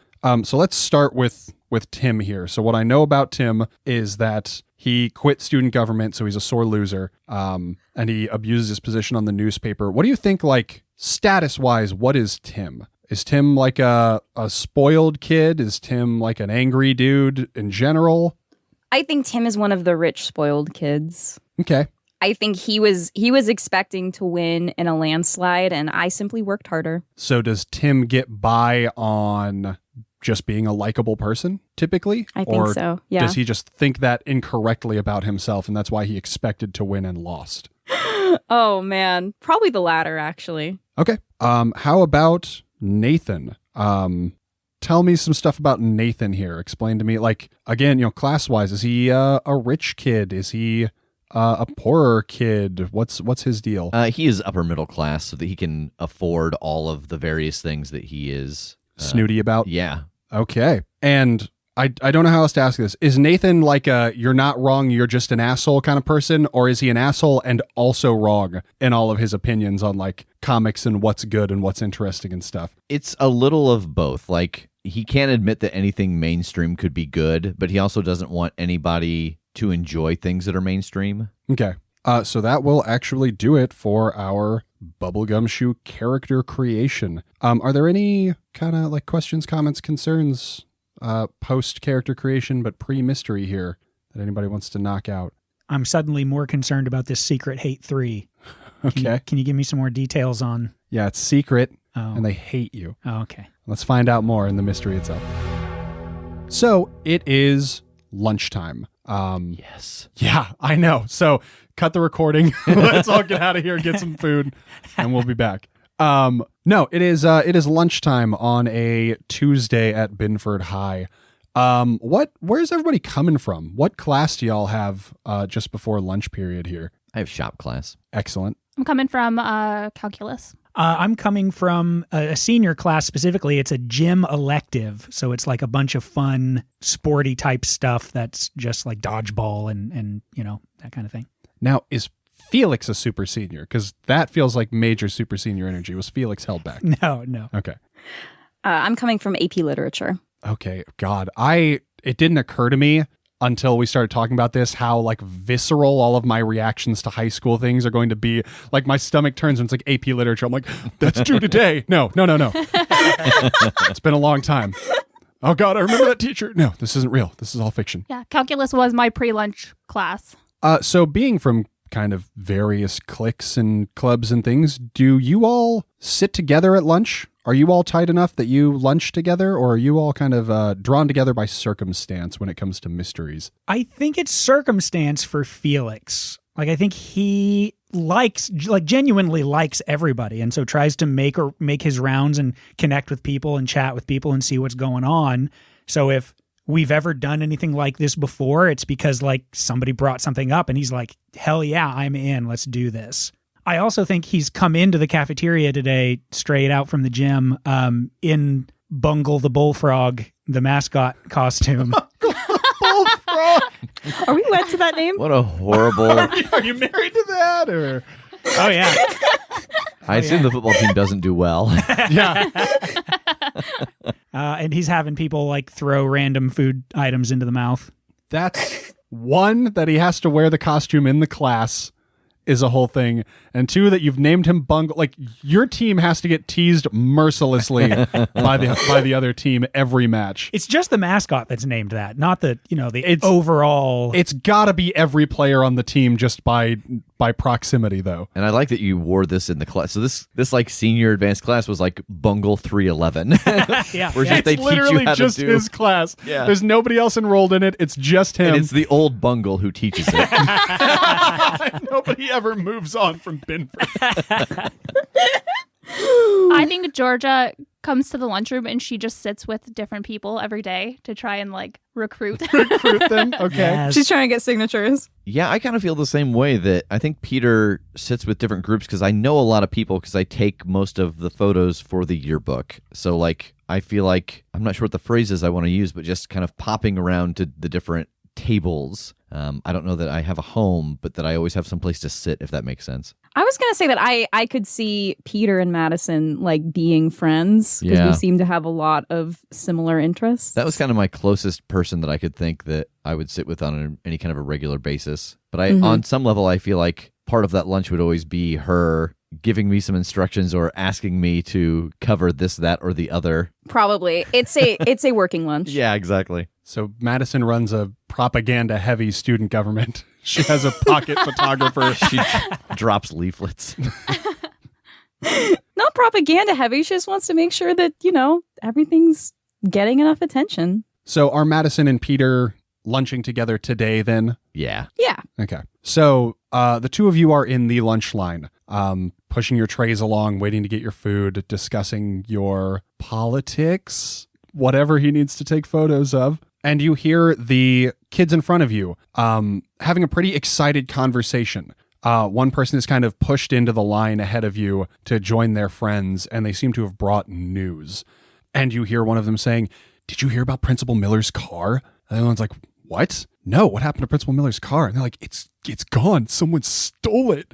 So let's start with Tim here. So what I know about Tim is that he quit student government, so he's a sore loser, and he abuses his position on the newspaper. What do you think, like, status-wise, what is Tim? Is Tim like a spoiled kid? Is Tim like an angry dude in general? I think Tim is one of the rich, spoiled kids. Okay. I think he was expecting to win in a landslide, and I simply worked harder. So does Tim get by on just being a likable person, typically? I think so, yeah. Does he just think that incorrectly about himself, and that's why he expected to win and lost? Oh, man. Probably the latter, actually. Okay. How about Nathan? Tell me some stuff about Nathan here. Explain to me, like, again, class-wise, is he a rich kid? Is he a poorer kid? What's his deal? He is upper middle class so that he can afford all of the various things that he is snooty about? Yeah. Okay. And I don't know how else to ask this. Is Nathan like a you're not wrong, you're just an asshole kind of person? Or is he an asshole and also wrong in all of his opinions on like comics and what's good and what's interesting and stuff? It's a little of both. Like, he can't admit that anything mainstream could be good, but he also doesn't want anybody to enjoy things that are mainstream. Okay. So that will actually do it for our Bubblegumshoe character creation. Are there any kind of like questions, comments, concerns post character creation but pre-mystery here that anybody wants to knock out? I'm suddenly more concerned about this Secret Hate 3. Okay. Can you give me some more details on? Yeah, it's secret Oh, and they hate you. oh okay. Let's find out more in the mystery itself. So it is lunchtime. Yes. Yeah, I know. So cut the recording. Let's all get out of here and get some food, and we'll be back. No, it is lunchtime on a Tuesday at Binford High. Where's everybody coming from? What class do y'all have just before lunch period here? I have shop class. Excellent. I'm coming from calculus. I'm coming from a senior class specifically. It's a gym elective, so it's like a bunch of fun, sporty type stuff that's just like dodgeball and you know, that kind of thing. Now, is Felix a super senior? Because that feels like major super senior energy. Was Felix held back? No. Okay. I'm coming from AP Literature. Okay. God, it didn't occur to me until we started talking about this, how like visceral all of my reactions to high school things are going to be. Like my stomach turns when it's like AP Literature. I'm like, that's due today. No. It's been a long time. Oh God, I remember that teacher. No, this isn't real. This is all fiction. Yeah, calculus was my pre-lunch class. So being from kind of various cliques and clubs and things, do you all sit together at lunch? Are you all tight enough that you lunch together, or are you all kind of drawn together by circumstance when it comes to mysteries? I think it's circumstance for Felix. Like, I think he genuinely likes everybody, and so tries to make his rounds and connect with people and chat with people and see what's going on. So if we've ever done anything like this before, it's because like somebody brought something up and he's like, hell yeah, I'm in, let's do this. I also think he's come into the cafeteria today straight out from the gym in Bungle the Bullfrog, the mascot costume. Bullfrog! Are we wed to that name? What a horrible... Are you married to that? Or Oh, yeah. I assume the football team doesn't do well. yeah. And he's having people like throw random food items into the mouth. That's one, that he has to wear the costume in the class is a whole thing, and two, that you've named him Bungle. Like, your team has to get teased mercilessly by the other team every match. It's just the mascot that's named that, not the overall. It's gotta be every player on the team just by proximity, though. And I like that you wore this in the class. So this like senior advanced class was like Bungle 311. Yeah. Where Yeah. just, they It's teach you literally how just to do. his class. Yeah. There's nobody else enrolled in it. It's just him. And it's the old Bungle who teaches it. Nobody ever moves on from Binford. I think Georgia comes to the lunchroom and she just sits with different people every day to try and like recruit. Recruit them. Okay. Yes. She's trying to get signatures. Yeah, I kind of feel the same way, that I think Peter sits with different groups because I know a lot of people because I take most of the photos for the yearbook. So like, I feel like, I'm not sure what the phrase is I want to use, but just kind of popping around to the different tables. I don't know that I have a home, but that I always have some place to sit, if that makes sense. I was going to say that I could see Peter and Madison like being friends because Yeah. we seem to have a lot of similar interests. That was kind of my closest person that I could think that I would sit with on any kind of a regular basis. But on some level, I feel like part of that lunch would always be her giving me some instructions or asking me to cover this, that, or the other. Probably. It's a working lunch. Yeah, exactly. So Madison runs a propaganda-heavy student government. She has a pocket photographer. She drops leaflets. Not propaganda heavy. She just wants to make sure that, everything's getting enough attention. So are Madison and Peter lunching together today then? Yeah. Yeah. Okay. So the two of you are in the lunch line, pushing your trays along, waiting to get your food, discussing your politics, whatever he needs to take photos of. And you hear the kids in front of you having a pretty excited conversation. One person is kind of pushed into the line ahead of you to join their friends, and they seem to have brought news. And you hear one of them saying, did you hear about Principal Miller's car? And the other one's like, what? No, what happened to Principal Miller's car? And they're like, it's gone. Someone stole it.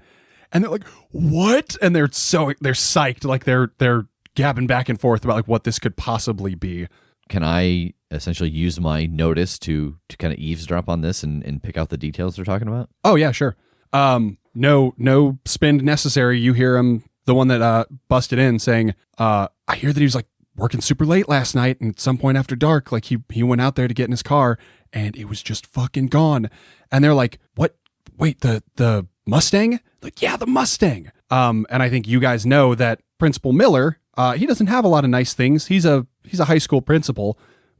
And they're like, what? And they're psyched. Like they're gabbing back and forth about like what this could possibly be. Can I essentially use my notice to kind of eavesdrop on this and pick out the details they're talking about? Oh yeah, sure. No spin necessary. You hear him, the one that busted in, saying, I hear that he was like working super late last night, and at some point after dark, like he went out there to get in his car, and it was just fucking gone. And they're like, what? Wait, the Mustang? Like, yeah, the Mustang. And I think you guys know that Principal Miller, he doesn't have a lot of nice things. He's a high school principal,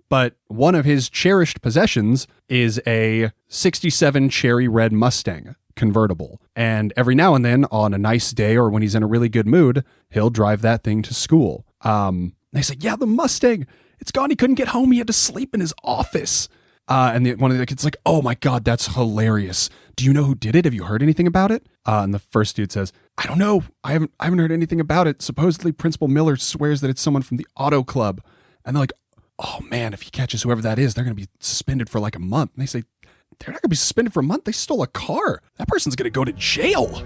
but one of his cherished possessions is a 67 cherry red Mustang convertible. And every now and then on a nice day or when he's in a really good mood, he'll drive that thing to school. They say, yeah, the Mustang, it's gone. He couldn't get home. He had to sleep in his office. And one of the kids is like, oh my God, that's hilarious. Do you know who did it? Have you heard anything about it? And the first dude says, I don't know. I haven't heard anything about it. Supposedly Principal Miller swears that it's someone from the auto club. And they're like, oh man, if he catches whoever that is, they're going to be suspended for like a month. And they say, they're not going to be suspended for a month. They stole a car. That person's going to go to jail.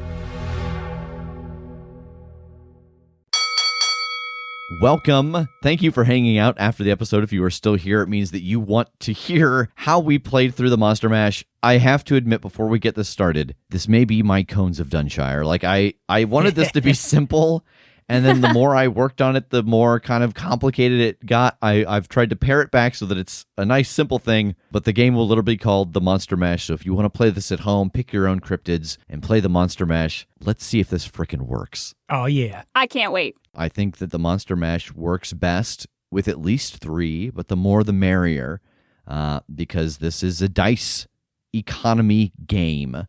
Welcome. Thank you for hanging out after the episode. If you are still here, it means that you want to hear how we played through the Monster Mash. I have to admit, before we get this started, this may be my Cones of Dunshire. Like, I wanted this to be simple, and then the more I worked on it, the more kind of complicated it got. I've tried to pare it back so that it's a nice, simple thing, but the game will literally be called the Monster Mash. So if you want to play this at home, pick your own cryptids and play the Monster Mash. Let's see if this frickin' works. Oh, yeah. I can't wait. I think that the Monster Mash works best with at least 3, but the more the merrier, because this is a dice economy game.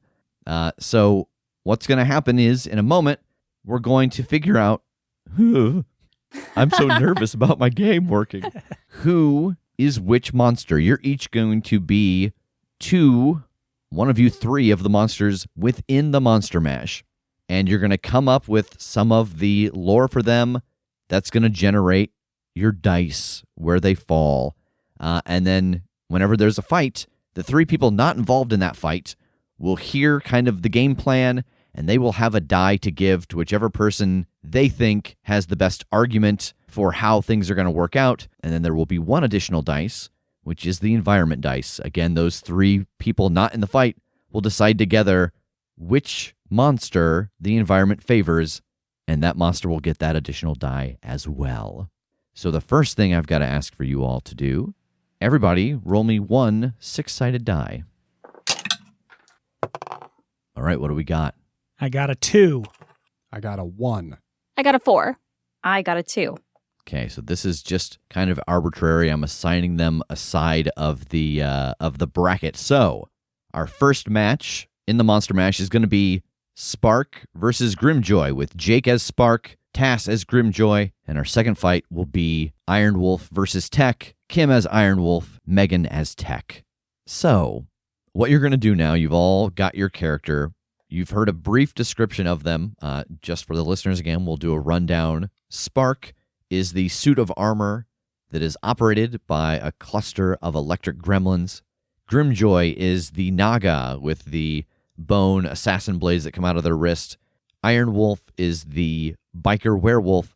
So what's going to happen is, in a moment, we're going to figure out I'm so nervous about my game working. Who is which monster? You're each going to be one of you 3 of the monsters within the Monster Mash. And you're going to come up with some of the lore for them that's going to generate your dice where they fall. And then whenever there's a fight, the 3 people not involved in that fight will hear kind of the game plan, and they will have a die to give to whichever person they think has the best argument for how things are going to work out. And then there will be 1 additional dice, which is the environment dice. Again, those 3 people not in the fight will decide together which monster the environment favors, and that monster will get that additional die as well. So the first thing I've got to ask for you all to do, everybody roll me 1 6-sided die. All right, what do we got? I got a 2. I got a 1. I got a 4. I got a 2. Okay, so this is just kind of arbitrary. I'm assigning them a side of the bracket. So our first match in the Monster Mash is going to be Spark versus Grimjoy, with Jake as Spark, Tass as Grimjoy, and our second fight will be Iron Wolf versus Tech, Kim as Iron Wolf, Megan as Tech. So what you're going to do now, you've all got your character. You've heard a brief description of them. Just for the listeners again, we'll do a rundown. Spark is the suit of armor that is operated by a cluster of electric gremlins. Grimjoy is the Naga with the bone assassin blades that come out of their wrist. Iron Wolf is the biker werewolf,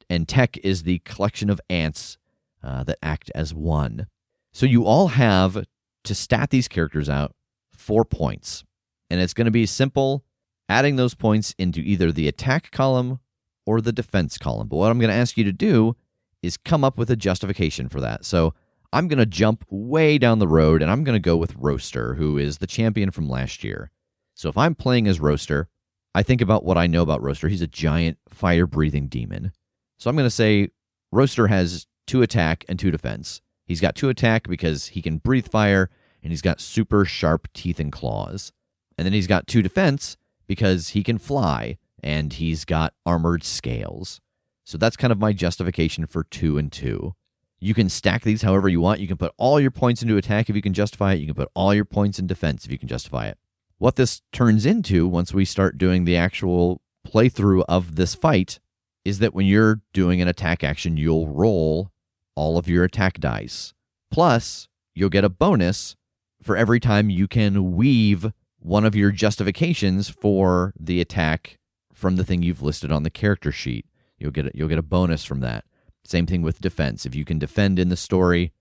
and Tech is the collection of ants that act as one. So you all have to stat these characters out 4 points. And it's going to be simple, adding those points into either the attack column or the defense column. But what I'm going to ask you to do is come up with a justification for that. So I'm going to jump way down the road, and I'm going to go with Roaster, who is the champion from last year. So if I'm playing as Roaster, I think about what I know about Roaster. He's a giant fire-breathing demon. So I'm going to say Roaster has 2 attack and 2 defense. He's got 2 attack because he can breathe fire, and he's got super sharp teeth and claws. And then he's got 2 defense because he can fly, and he's got armored scales. So that's kind of my justification for 2 and 2. You can stack these however you want. You can put all your points into attack if you can justify it. You can put all your points in defense if you can justify it. What this turns into, once we start doing the actual playthrough of this fight, is that when you're doing an attack action, you'll roll all of your attack dice. Plus, you'll get a bonus for every time you can weave one of your justifications for the attack from the thing you've listed on the character sheet. You'll get a bonus from that. Same thing with defense. If you can defend in the story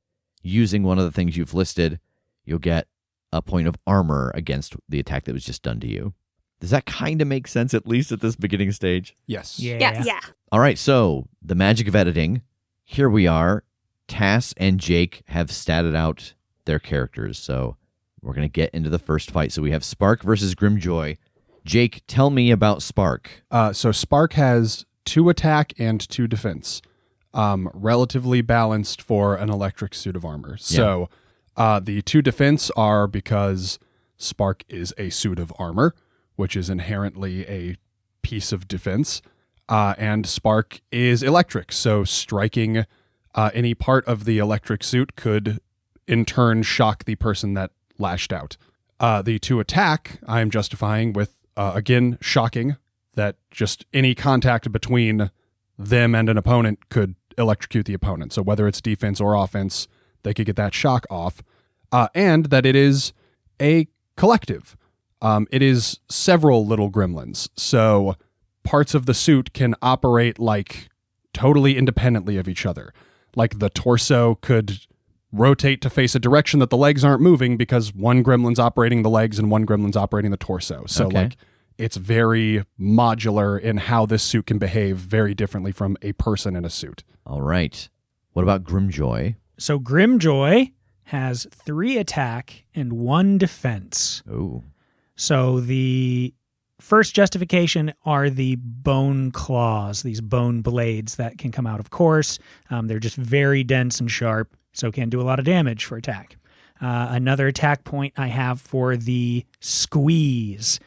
using one of the things you've listed, you'll get a point of armor against the attack that was just done to you. Does that kind of make sense, at least at this beginning stage? Yes. Yeah. Yeah. All right, so the magic of editing. Here we are. Tass and Jake have statted out their characters, so we're going to get into the first fight. So we have Spark versus Grimjoy. Jake, tell me about Spark. So Spark has 2 attack and 2 defense. Relatively balanced for an electric suit of armor. So the 2 defense are because Spark is a suit of armor, which is inherently a piece of defense. And Spark is electric, so striking any part of the electric suit could in turn shock the person that lashed out. The 2 attack, I'm justifying with, again, shocking, that just any contact between them and an opponent could electrocute the opponent. So whether it's defense or offense, they could get that shock off. And that it is a collective. It is several little gremlins. So parts of the suit can operate like totally independently of each other. Like the torso could rotate to face a direction that the legs aren't moving because one gremlin's operating the legs and one gremlin's operating the torso. So like it's very modular in how this suit can behave very differently from a person in a suit. All right. What about Grimjoy? So Grimjoy has 3 attack and 1 defense. Oh. So the first justification are the bone claws, these bone blades that can come out, of course. They're just very dense and sharp, so can do a lot of damage for attack. Another attack point I have for the squeeze,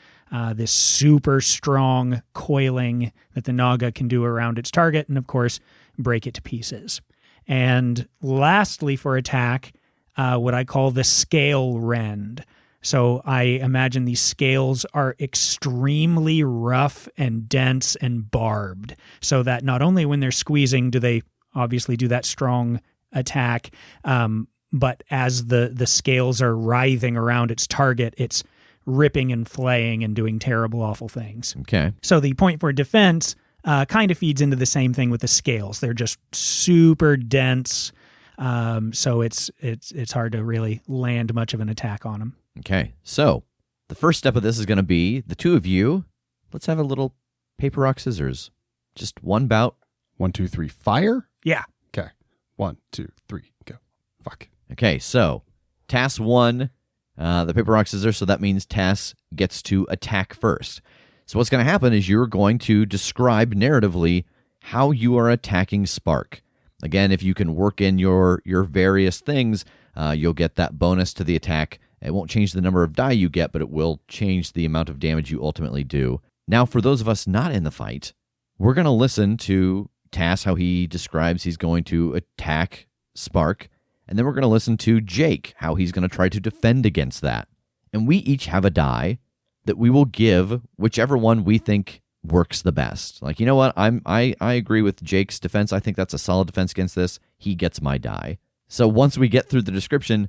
this super strong coiling that the Naga can do around its target, and of course, break it to pieces. And lastly, for attack, what I call the scale rend. So I imagine these scales are extremely rough and dense and barbed, so that not only when they're squeezing do they obviously do that strong attack, but as the scales are writhing around its target, it's ripping and flaying and doing terrible, awful things. Okay. So the point for defense kind of feeds into the same thing with the scales. They're just super dense, so it's hard to really land much of an attack on them. Okay. So the first step of this is going to be the 2 of you. Let's have a little paper, rock, scissors. Just one bout. 1, 2, 3, fire? Yeah. Okay. 1, 2, 3, go. Fuck. Okay, so Tass won the paper, rock, scissors, so that means Tass gets to attack first. So what's going to happen is you're going to describe narratively how you are attacking Spark. Again, if you can work in your various things, you'll get that bonus to the attack. It won't change the number of die you get, but it will change the amount of damage you ultimately do. Now, for those of us not in the fight, we're going to listen to Tass, how he describes he's going to attack Spark, and then we're going to listen to Jake, how he's going to try to defend against that. And we each have a die that we will give whichever one we think works the best. Like, you know what? I agree with Jake's defense. I think that's a solid defense against this. He gets my die. So once we get through the description,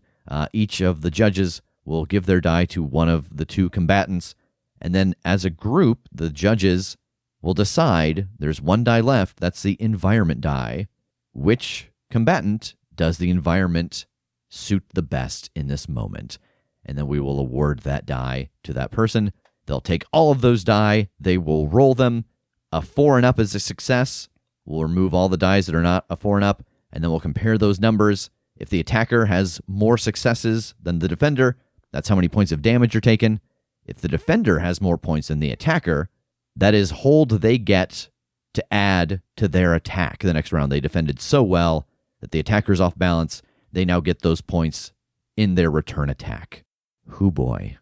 each of the judges will give their die to one of the 2 combatants, and then as a group, the judges will decide, there's 1 die left, that's the environment die, which combatant does the environment suit the best in this moment. And then we will award that die to that person. They'll take all of those die, they will roll them. A 4 and up is a success. We'll remove all the dies that are not a 4 and up, and then we'll compare those numbers. If the attacker has more successes than the defender, that's how many points of damage are taken. If the defender has more points than the attacker, that is hold they get to add to their attack the next round. They defended so well that the attacker's off balance. They now get those points in their return attack. Hoo boy.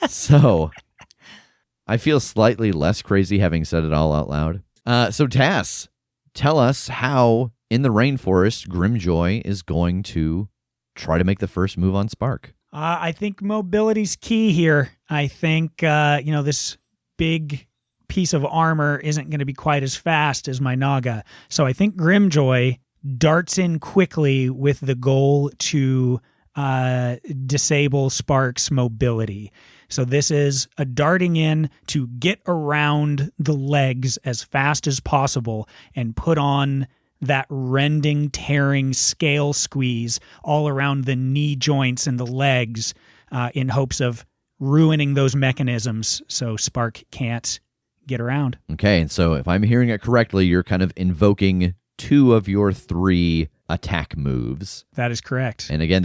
So, I feel slightly less crazy having said it all out loud. So Tass, tell us how in the rainforest Grimjoy is going to try to make the first move on Spark. I think mobility's key here. I think, this big piece of armor isn't going to be quite as fast as my Naga. So I think Grimjoy darts in quickly with the goal to disable Spark's mobility. So this is a darting in to get around the legs as fast as possible and put on that rending, tearing scale squeeze all around the knee joints and the legs in hopes of ruining those mechanisms so Spark can't get around. Okay, and so if I'm hearing it correctly, you're kind of invoking 2 of your 3 attack moves. That is correct. And again,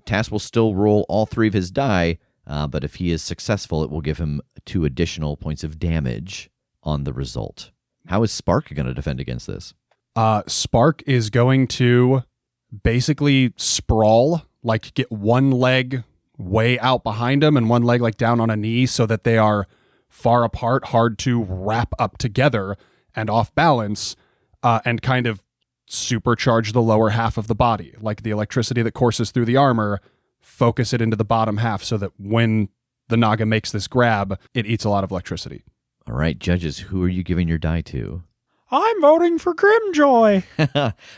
Tass will still roll all 3 of his die, but if he is successful, it will give him 2 additional points of damage on the result. How is Spark going to defend against this? Spark is going to basically sprawl, like get one leg way out behind him and one leg like down on a knee so that they are far apart, hard to wrap up together and off balance, and kind of supercharge the lower half of the body. Like the electricity that courses through the armor, focus it into the bottom half so that when the Naga makes this grab, it eats a lot of electricity. All right, judges, who are you giving your die to? I'm voting for Grimjoy.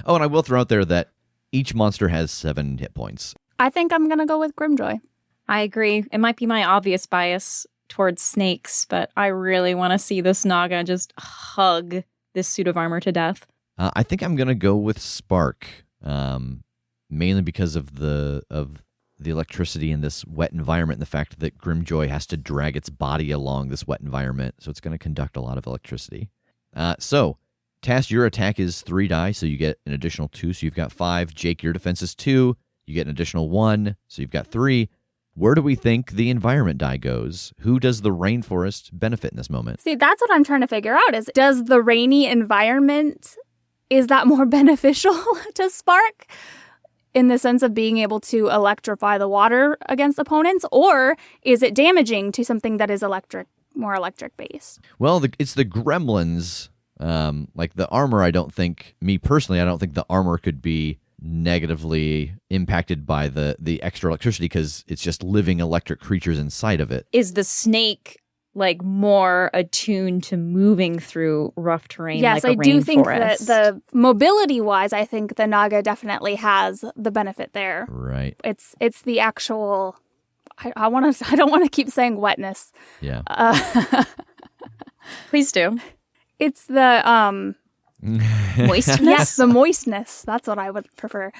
Oh, and I will throw out there that each monster has 7 hit points. I think I'm going to go with Grimjoy. I agree. It might be my obvious bias towards snakes, but I really want to see this Naga just hug this suit of armor to death. I think I'm going to go with Spark, mainly because of the electricity in this wet environment and the fact that Grimjoy has to drag its body along this wet environment, so it's going to conduct a lot of electricity. So, Tass, your attack is 3 die, so you get an additional 2, so you've got 5. Jake, your defense is 2, you get an additional 1, so you've got 3. Where do we think the environment die goes? Who does the rainforest benefit in this moment? See, that's what I'm trying to figure out is, does the rainy environment, is that more beneficial to Spark in the sense of being able to electrify the water against opponents, or is it damaging to something that is more electric based? Well, it's the gremlins. Like the armor, I don't think the armor could be negatively impacted by the extra electricity because it's just living electric creatures inside of it. Is the snake like more attuned to moving through rough terrain? Yes, like a I do think that rainforest? the mobility wise, I think the Naga definitely has the benefit there. Right. It's the actual. I don't want to keep saying wetness. Yeah. Please do. It's the Moistness? yes, the moistness. That's what I would prefer.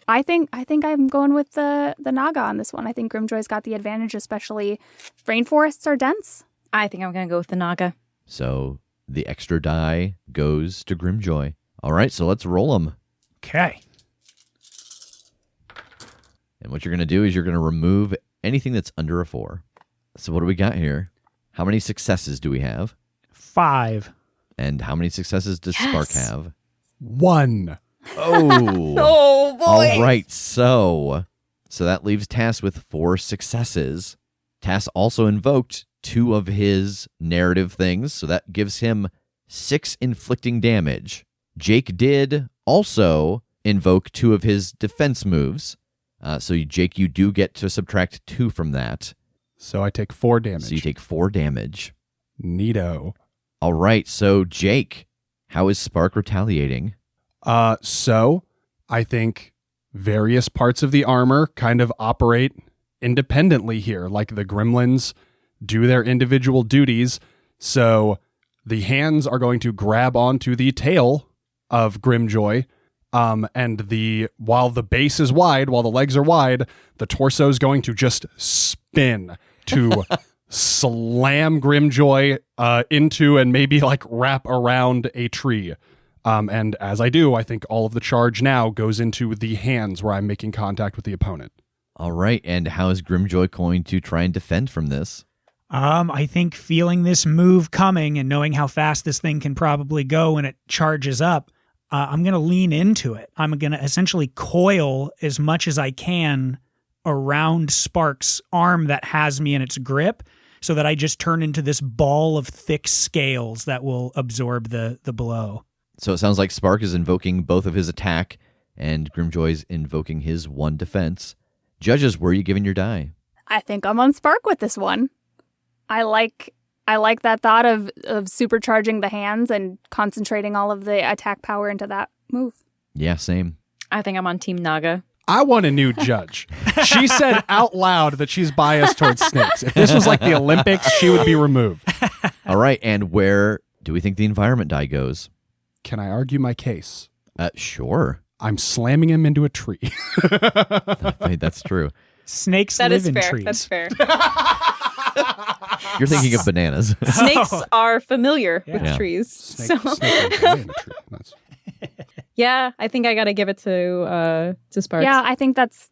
I think I'm going with the Naga on this one. I think Grimjoy's got the advantage, especially rainforests are dense. I think I'm going to go with the Naga. So the extra die goes to Grimjoy. All right, so let's roll them. Okay. And what you're going to do is you're going to remove anything that's under a 4. So what do we got here? How many successes do we have? 5. And how many successes does Spark have? 1. Oh. Oh, boy. All right, so that leaves Tass with 4 successes. Tass also invoked 2 of his narrative things, so that gives him 6 inflicting damage. Jake did also invoke 2 of his defense moves. So, Jake, you do get to subtract 2 from that. So I take 4 damage. So you take 4 damage. Neato. All right, so Jake, how is Spark retaliating? So I think various parts of the armor kind of operate independently here, like the gremlins do their individual duties. So the hands are going to grab onto the tail of Grimjoy, and while the base is wide, while the legs are wide, the torso is going to just spin to slam Grimjoy into and maybe like wrap around a tree. And as I do, I think all of the charge now goes into the hands where I'm making contact with the opponent. All right, and how is Grimjoy going to try and defend from this? I think feeling this move coming and knowing how fast this thing can probably go when it charges up, I'm going to lean into it. I'm going to essentially coil as much as I can around Spark's arm that has me in its grip so that I just turn into this ball of thick scales that will absorb the blow. So it sounds like Spark is invoking both of his attack and Grimjoy's invoking his 1 defense. Judges, where are you giving your die? I think I'm on Spark with this one. I like that thought of supercharging the hands and concentrating all of the attack power into that move. Yeah, same. I think I'm on Team Naga. I want a new judge. She said out loud that she's biased towards snakes. If this was like the Olympics, she would be removed. All right, and where do we think the environment die goes? Can I argue my case? Sure. I'm slamming him into a tree. That's true. Snakes That live is in fair. trees. That's fair. You're thinking of bananas. Snakes are familiar Yeah. with Yeah. trees. Snake So runs away in a tree. That's- yeah, I think I got to give it to Sparks. Yeah, I think that's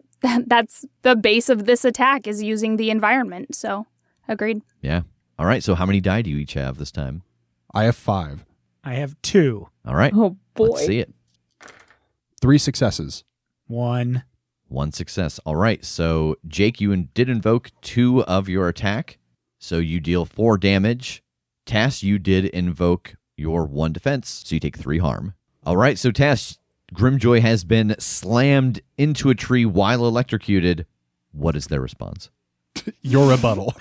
the base of this attack is using the environment. So, agreed. Yeah. All right, so how many die do you each have this time? I have 5. I have 2. All right. Oh boy. Let's see it. 3 successes. 1. 1 success. All right, so Jake, you did invoke 2 of your attack, so you deal 4 damage. Tass, you did invoke your 1 defense, so you take 3 harm. All right, so Tass, Grimjoy has been slammed into a tree while electrocuted. What is their response? Your rebuttal.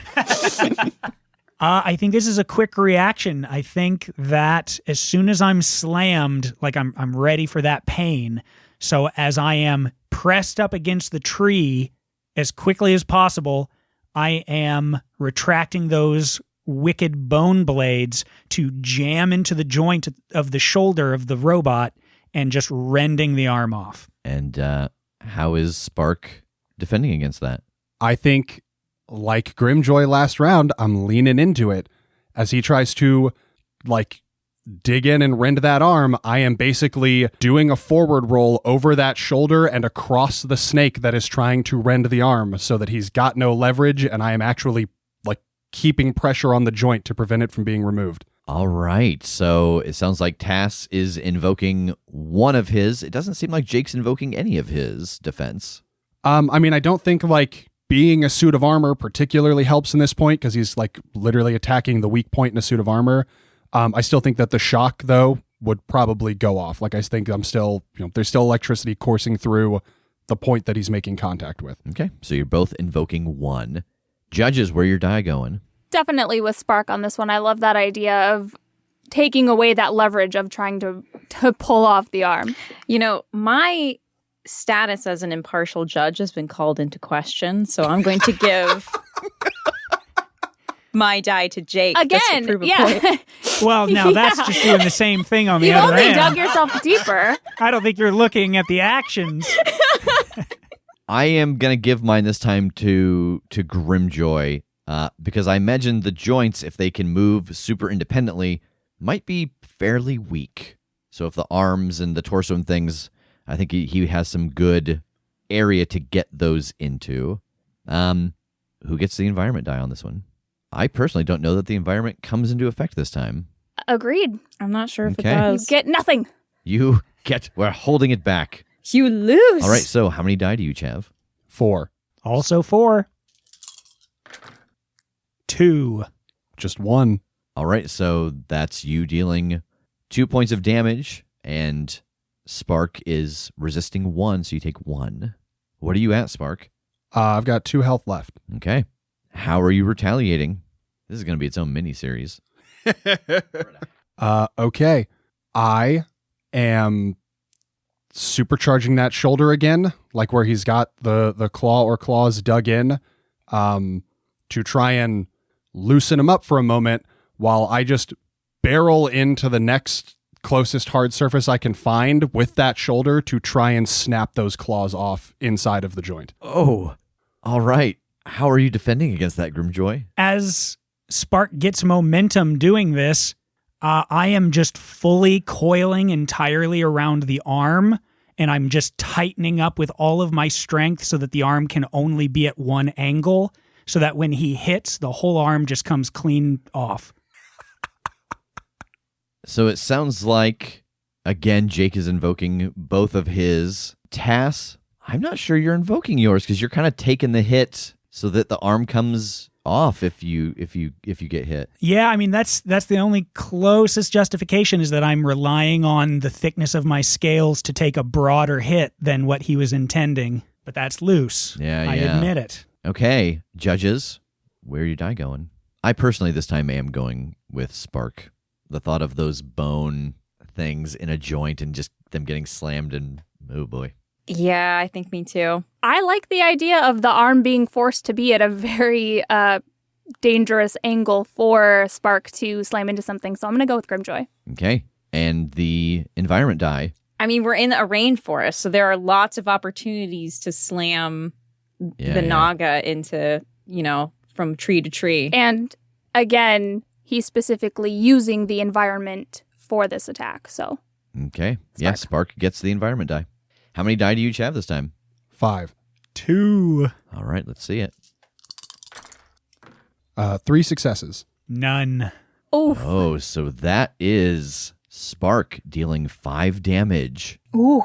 I think this is a quick reaction. I think that as soon as I'm slammed, like I'm ready for that pain. So as I am pressed up against the tree as quickly as possible, I am retracting those wicked bone blades to jam into the joint of the shoulder of the robot and just rending the arm off. And how is Spark defending against that? I think, like Grimjoy last round, I'm leaning into it. As he tries to, dig in and rend that arm, I am basically doing a forward roll over that shoulder and across the snake that is trying to rend the arm so that he's got no leverage, and I am actually, keeping pressure on the joint to prevent it from being removed. All right, so it sounds like Tass is invoking one of his. It doesn't seem like Jake's invoking any of his defense. I don't think, being a suit of armor particularly helps in this point because he's, literally attacking the weak point in a suit of armor. I still think that the shock, though, would probably go off. I think I'm still, there's still electricity coursing through the point that he's making contact with. Okay, so you're both invoking 1. Judges, where your die going? Definitely with Spark on this one. I love that idea of taking away that leverage of trying to pull off the arm. My status as an impartial judge has been called into question, so I'm going to give my die to Jake. just to Again, prove a yeah. point. Well, now that's just doing the same thing on the You've other only end. dug yourself deeper. I don't think you're looking at the actions. I am going to give mine this time to Grimjoy because I imagine the joints, if they can move super independently, might be fairly weak. So if the arms and the torso and things, I think he has some good area to get those into. Who gets the environment die on this one? I personally don't know that the environment comes into effect this time. Agreed. I'm not sure if Okay. it You does. get nothing. We're holding it back. You lose. All right, so how many die do you each have? 4. Also 4. 2. Just 1. All right, so that's you dealing 2 points of damage, and Spark is resisting 1, so you take 1. What are you at, Spark? I've got 2 health left. Okay. How are you retaliating? This is going to be its own mini-series. Okay. I am supercharging that shoulder again, where he's got the claw or claws dug in, to try and loosen him up for a moment while I just barrel into the next closest hard surface I can find with that shoulder to try and snap those claws off inside of the joint. Oh, all right. How are you defending against that, Grimjoy? As Spark gets momentum doing this, I am just fully coiling entirely around the arm, and I'm just tightening up with all of my strength so that the arm can only be at one angle, so that when he hits, the whole arm just comes clean off. So it sounds like, again, Jake is invoking both of his. Tass, I'm not sure you're invoking yours because you're kind of taking the hit so that the arm comes off if you get hit. Yeah, that's the only closest justification is that I'm relying on the thickness of my scales to take a broader hit than what he was intending. But that's loose. Yeah. I admit it. Okay, judges, where are your die going? I personally this time am going with Spark. The thought of those bone things in a joint and just them getting slammed and oh boy. Yeah, I think me too. I like the idea of the arm being forced to be at a very dangerous angle for Spark to slam into something. So I'm going to go with Grimjoy. Okay. And the environment die. I mean, we're in a rainforest, so there are lots of opportunities to slam the Naga into, from tree to tree. And again, he's specifically using the environment for this attack. So Okay. Yeah, Spark gets the environment die. How many die do you each have this time? 5. 2. All right, let's see it. 3 successes. None. Oof. Oh, so that is Spark dealing 5 damage. Ooh.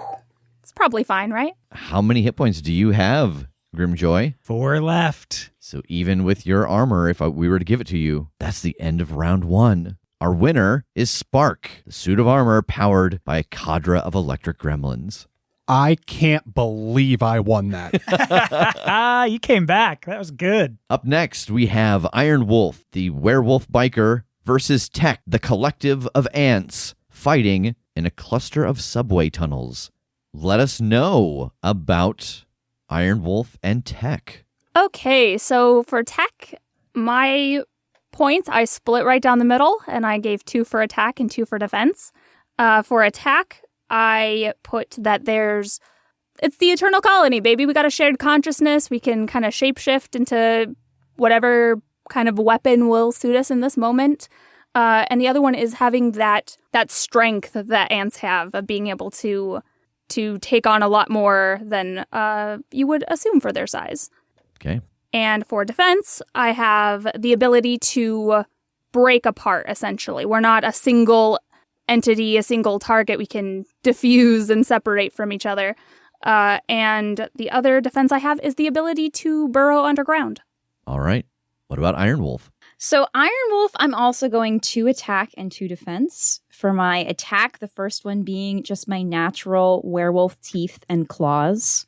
It's probably fine, right? How many hit points do you have, Grimjoy? 4 left. So even with your armor, if we were to give it to you, that's the end of round 1. Our winner is Spark, the suit of armor powered by a cadre of electric gremlins. I can't believe I won that. You came back. That was good. Up next, we have Iron Wolf, the werewolf biker, versus Tech, the collective of ants, fighting in a cluster of subway tunnels. Let us know about Iron Wolf and Tech. Okay, so for Tech, my points, I split right down the middle, and I gave 2 for attack and 2 for defense. For attack, I put that it's the eternal colony, baby. We got a shared consciousness. We can kind of shapeshift into whatever kind of weapon will suit us in this moment. And the other one is having that strength that ants have of being able to take on a lot more than you would assume for their size. Okay. And for defense, I have the ability to break apart, essentially. We're not a single entity, a single target. We can diffuse and separate from each other. And the other defense I have is the ability to burrow underground. All right. What about Iron Wolf? So Iron Wolf, I'm also going 2 attack and 2 defense. For my attack, the first one being just my natural werewolf teeth and claws.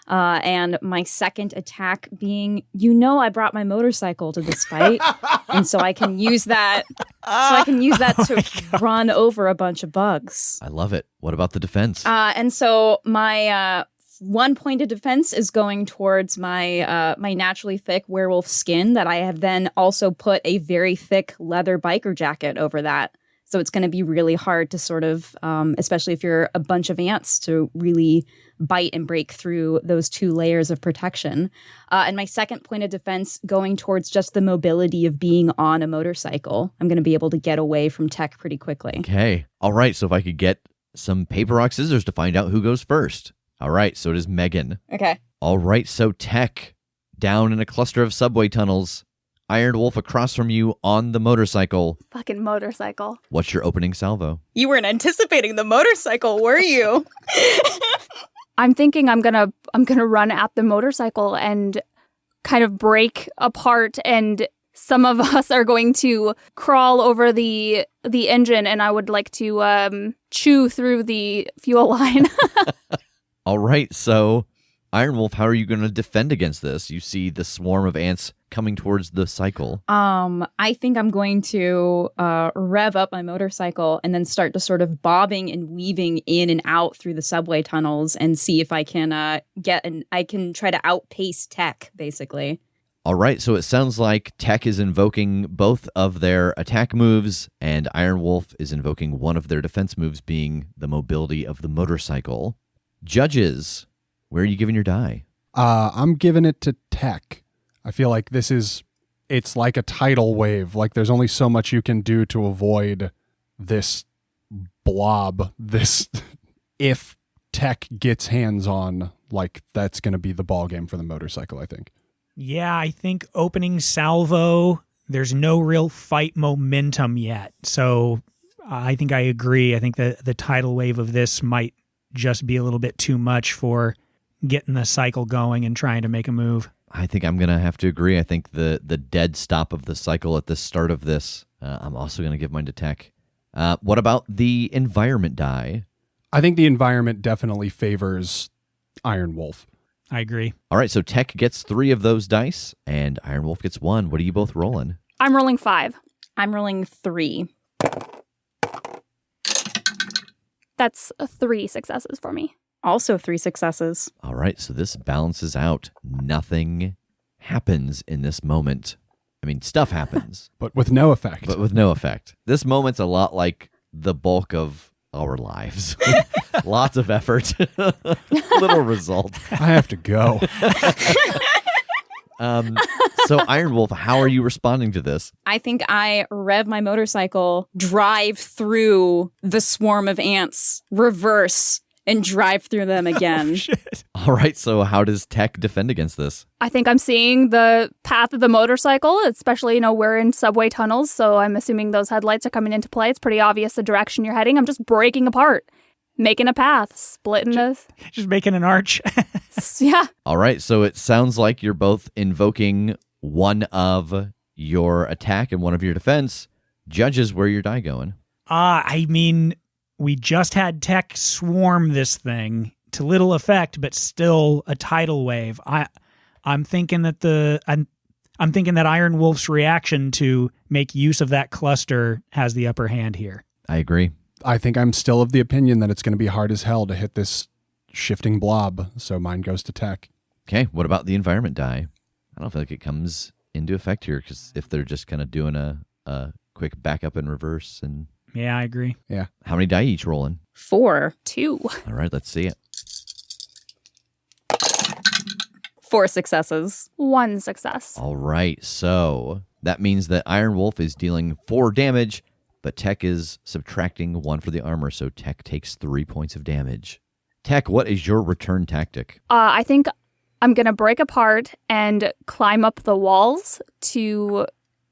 And my second attack being, I brought my motorcycle to this fight, and so I can use that. To run over a bunch of bugs. I love it. What about the defense? And so my 1 point of defense is going towards my my naturally thick werewolf skin that I have then also put a very thick leather biker jacket over that. So it's going to be really hard to sort of, especially if you're a bunch of ants, to really bite and break through those 2 layers of protection. And my second point of defense going towards just the mobility of being on a motorcycle. I'm going to be able to get away from Tech pretty quickly. Okay. All right. So if I could get some paper, rock, scissors to find out who goes first. All right. So does Megan. Okay. All right. So Tech, down in a cluster of subway tunnels. Iron Wolf across from you on the motorcycle. Fucking motorcycle. What's your opening salvo? You weren't anticipating the motorcycle, were you? I'm thinking I'm gonna run at the motorcycle and kind of break apart, and some of us are going to crawl over the engine, and I would like to chew through the fuel line. All right, so Iron Wolf, how are you going to defend against this? You see the swarm of ants coming towards the cycle. I think I'm going to rev up my motorcycle and then start to sort of bobbing and weaving in and out through the subway tunnels and see if I can I can try to outpace Tech, basically. All right, so it sounds like Tech is invoking both of their attack moves, and Iron Wolf is invoking one of their defense moves, being the mobility of the motorcycle. Judges, where are you giving your die? I'm giving it to Tech. I feel like it's like a tidal wave. Like there's only so much you can do to avoid this blob. If Tech gets hands on, like that's going to be the ball game for the motorcycle, I think. Yeah, I think opening salvo, there's no real fight momentum yet. So I think I agree. I think the tidal wave of this might just be a little bit too much for getting the cycle going and trying to make a move. I think I'm going to have to agree. I think the dead stop of the cycle at the start of this, I'm also going to give mine to Tech. What about the environment die? I think the environment definitely favors Iron Wolf. I agree. All right, so Tech gets 3 of those dice, and Iron Wolf gets 1. What are you both rolling? I'm rolling 5. I'm rolling 3. That's 3 successes for me. Also 3 successes. All right, so this balances out. Nothing happens in this moment. I mean, stuff happens, But with no effect. but with no effect. This moment's a lot like the bulk of our lives. Lots of effort, little result. I have to go. So, Iron Wolf, how are you responding to this? I think I rev my motorcycle, drive through the swarm of ants, reverse, and drive through them again. All right, so how does Tech defend against this? I think I'm seeing the path of the motorcycle, especially, we're in subway tunnels, so I'm assuming those headlights are coming into play. It's pretty obvious the direction you're heading. I'm just breaking apart, making a path, splitting the... Just making an arch. Yeah. All right, so it sounds like you're both invoking one of your attack and one of your defense. Judges, where your die going? I mean, we just had Tech swarm this thing to little effect, but still a tidal wave. I'm thinking that I'm thinking that Iron Wolf's reaction to make use of that cluster has the upper hand here. I agree. I think I'm still of the opinion that it's going to be hard as hell to hit this shifting blob, so mine goes to Tech. Okay, what about the environment die? I don't feel like it comes into effect here, because if they're just kind of doing a quick backup and reverse. And Yeah, I agree. Yeah. how many die each rolling? 4. 2. All right, let's see it. 4 successes. 1 success. All right, so that means that Iron Wolf is dealing 4 damage, but Tech is subtracting 1 for the armor, so Tech takes 3 points of damage. Tech, what is your return tactic? I think I'm going to break apart and climb up the walls to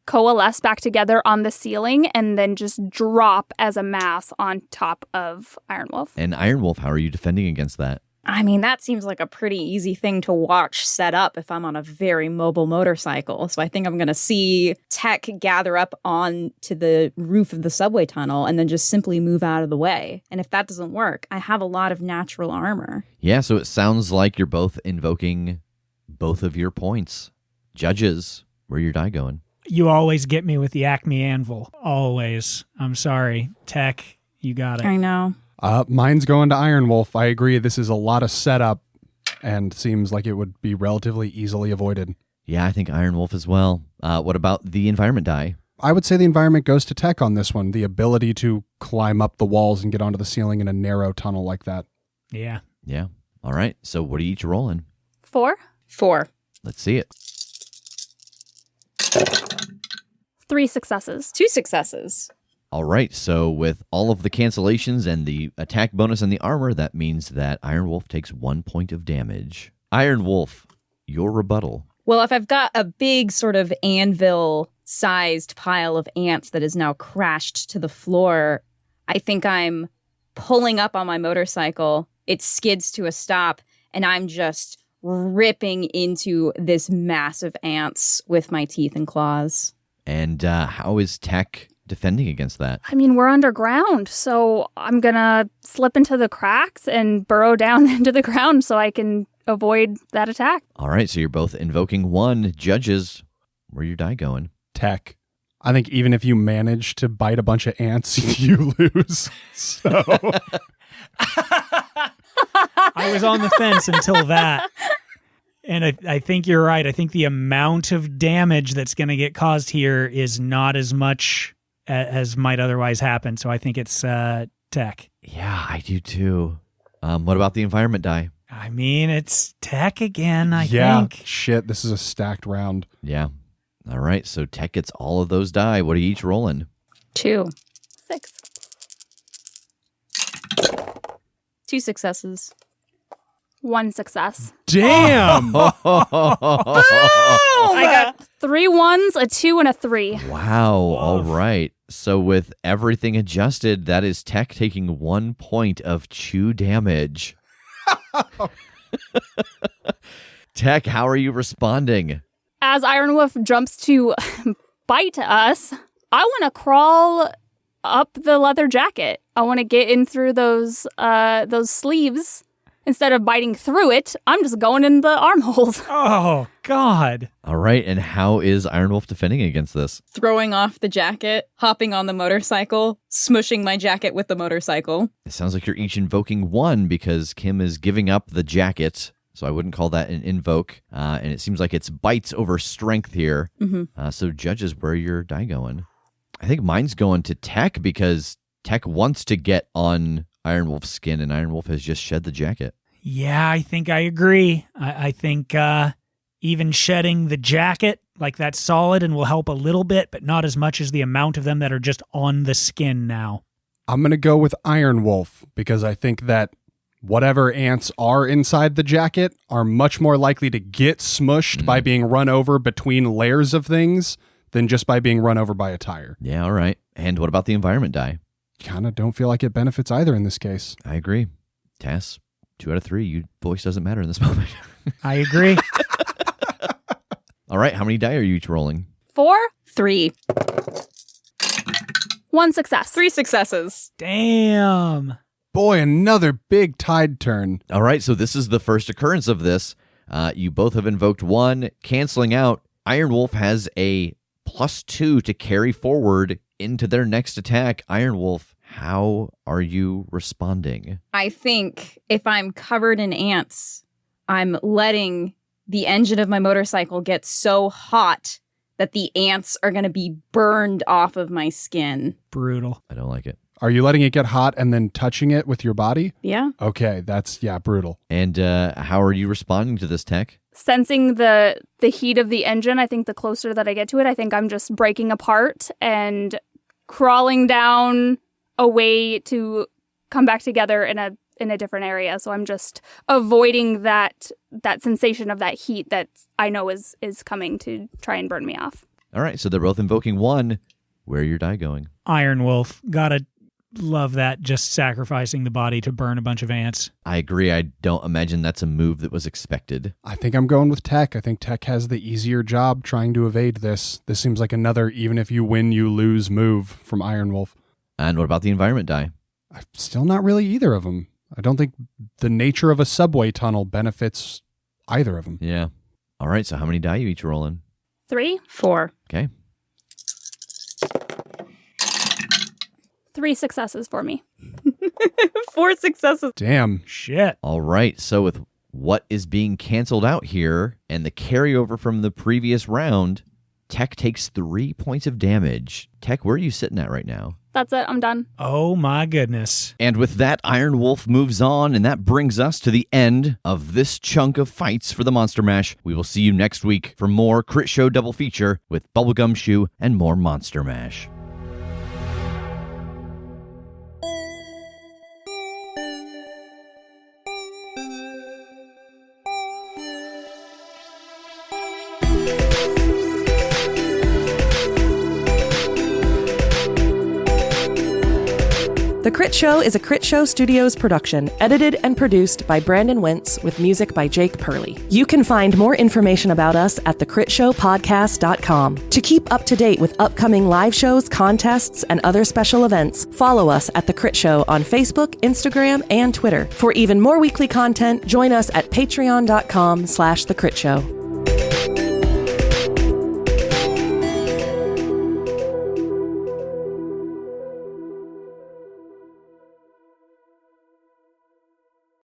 coalesce back together on the ceiling and then just drop as a mass on top of Iron Wolf. And Iron Wolf, how are you defending against that? I mean, that seems like a pretty easy thing to watch set up if I'm on a very mobile motorcycle. So I think I'm going to see Tech gather up onto the roof of the subway tunnel and then just simply move out of the way. And if that doesn't work, I have a lot of natural armor. Yeah, so it sounds like you're both invoking both of your points. Judges, where your die going? You always get me with the Acme Anvil. Always. I'm sorry. Tech, you got it. I know. Mine's going to Iron Wolf. I agree. This is a lot of setup and seems like it would be relatively easily avoided. Yeah, I think Iron Wolf as well. What about the environment die? I would say the environment goes to Tech on this one. The ability to climb up the walls and get onto the ceiling in a narrow tunnel like that. Yeah. Yeah. All right, so what are you each rolling? 4. 4. Let's see it. 3 successes. 2 successes. All right, so with all of the cancellations and the attack bonus and the armor, that means that Iron Wolf takes 1 point of damage. Iron Wolf, your rebuttal. Well, if I've got a big sort of anvil-sized pile of ants that is now crashed to the floor, I think I'm pulling up on my motorcycle. It skids to a stop, and I'm just ripping into this mass of ants with my teeth and claws. And how is Tech defending against that? I mean, we're underground, so I'm going to slip into the cracks and burrow down into the ground so I can avoid that attack. All right, so you're both invoking 1. Judges, where your die going? Tech. I think even if you manage to bite a bunch of ants, you lose. So I was on the fence until that. And I think you're right. I think the amount of damage that's going to get caused here is not as much as might otherwise happen. So I think it's Tech. Yeah, I do too. What about the environment die? I mean, it's Tech again, I yeah, think. shit, this is a stacked round. Yeah. All right, so Tech gets all of those die. What are you each rolling? 2. 6. 2 successes. 1 success. Damn! I got 3 1s, a 2, and a 3. Wow. All right. So with everything adjusted, that is Tech taking 1 point of chew damage. Tech, how are you responding? As Iron Wolf jumps to bite us, I want to crawl up the leather jacket. I want to get in through those sleeves instead of biting through it, I'm just going in the armholes. Oh, God. All right, and how is Iron Wolf defending against this? Throwing off the jacket, hopping on the motorcycle, smushing my jacket with the motorcycle. It sounds like you're each invoking one because Kim is giving up the jacket, so I wouldn't call that an invoke. And it seems like it's bites over strength here. So judges, where are your die going? I think mine's going to Tech because Tech wants to get on Iron Wolf's skin, and Iron Wolf has just shed the jacket. Yeah, I think I agree. I think even shedding the jacket, like that's solid and will help a little bit, but not as much as the amount of them that are just on the skin now. I'm going to go with Iron Wolf because I think that whatever ants are inside the jacket are much more likely to get smushed by being run over between layers of things than just by being run over by a tire. Yeah, all right. And what about the environment die? Kind of don't feel like it benefits either in this case. I agree. Tess, 2 out of 3. Your voice doesn't matter in this moment. I agree. All right, how many die are you each rolling? 4, 3. 1 success. 3 successes. Damn. Boy, another big tide turn. All right, so this is the first occurrence of this. You both have invoked 1, canceling out. Iron Wolf has a +2 to carry forward into their next attack. Iron Wolf, how are you responding? I think if I'm covered in ants, I'm letting the engine of my motorcycle get so hot that the ants are going to be burned off of my skin. Brutal. I don't like it. Are you letting it get hot and then touching it with your body? Yeah. Okay, that's, brutal. And how are you responding to this, Tech? Sensing the heat of the engine, I think the closer that I get to it, I think I'm just breaking apart and crawling down a way to come back together in a different area. So I'm just avoiding that sensation of that heat that I know is coming to try and burn me off. All right, so they're both invoking 1. Where are your die going? Iron Wolf. Gotta love that, just sacrificing the body to burn a bunch of ants. I agree. I don't imagine that's a move that was expected. I think I'm going with Tech. I think Tech has the easier job trying to evade this. This seems like another even if you win, you lose move from Iron Wolf. And what about the environment die? I'm still not really either of them. I don't think the nature of a subway tunnel benefits either of them. Yeah. All right, so how many die you each rolling? 3, 4. Okay. 3 successes for me. 4 successes. Damn. Shit. All right, so with what is being canceled out here and the carryover from the previous round, Tech takes 3 points of damage. Tech, where are you sitting at right now? That's it. I'm done. Oh my goodness. And with that, Iron Wolf moves on, and that brings us to the end of this chunk of fights for the Monster Mash. We will see you next week for more Critshow double feature with Bubblegumshoe and more Monster Mash. The Critshow is a Critshow Studios production, edited and produced by Brandon Wentz with music by Jake Purley. You can find more information about us at thecritshowpodcast.com. To keep up to date with upcoming live shows, contests, and other special events, follow us at The Crit Show on Facebook, Instagram, and Twitter. For even more weekly content, join us at patreon.com/thecritShow.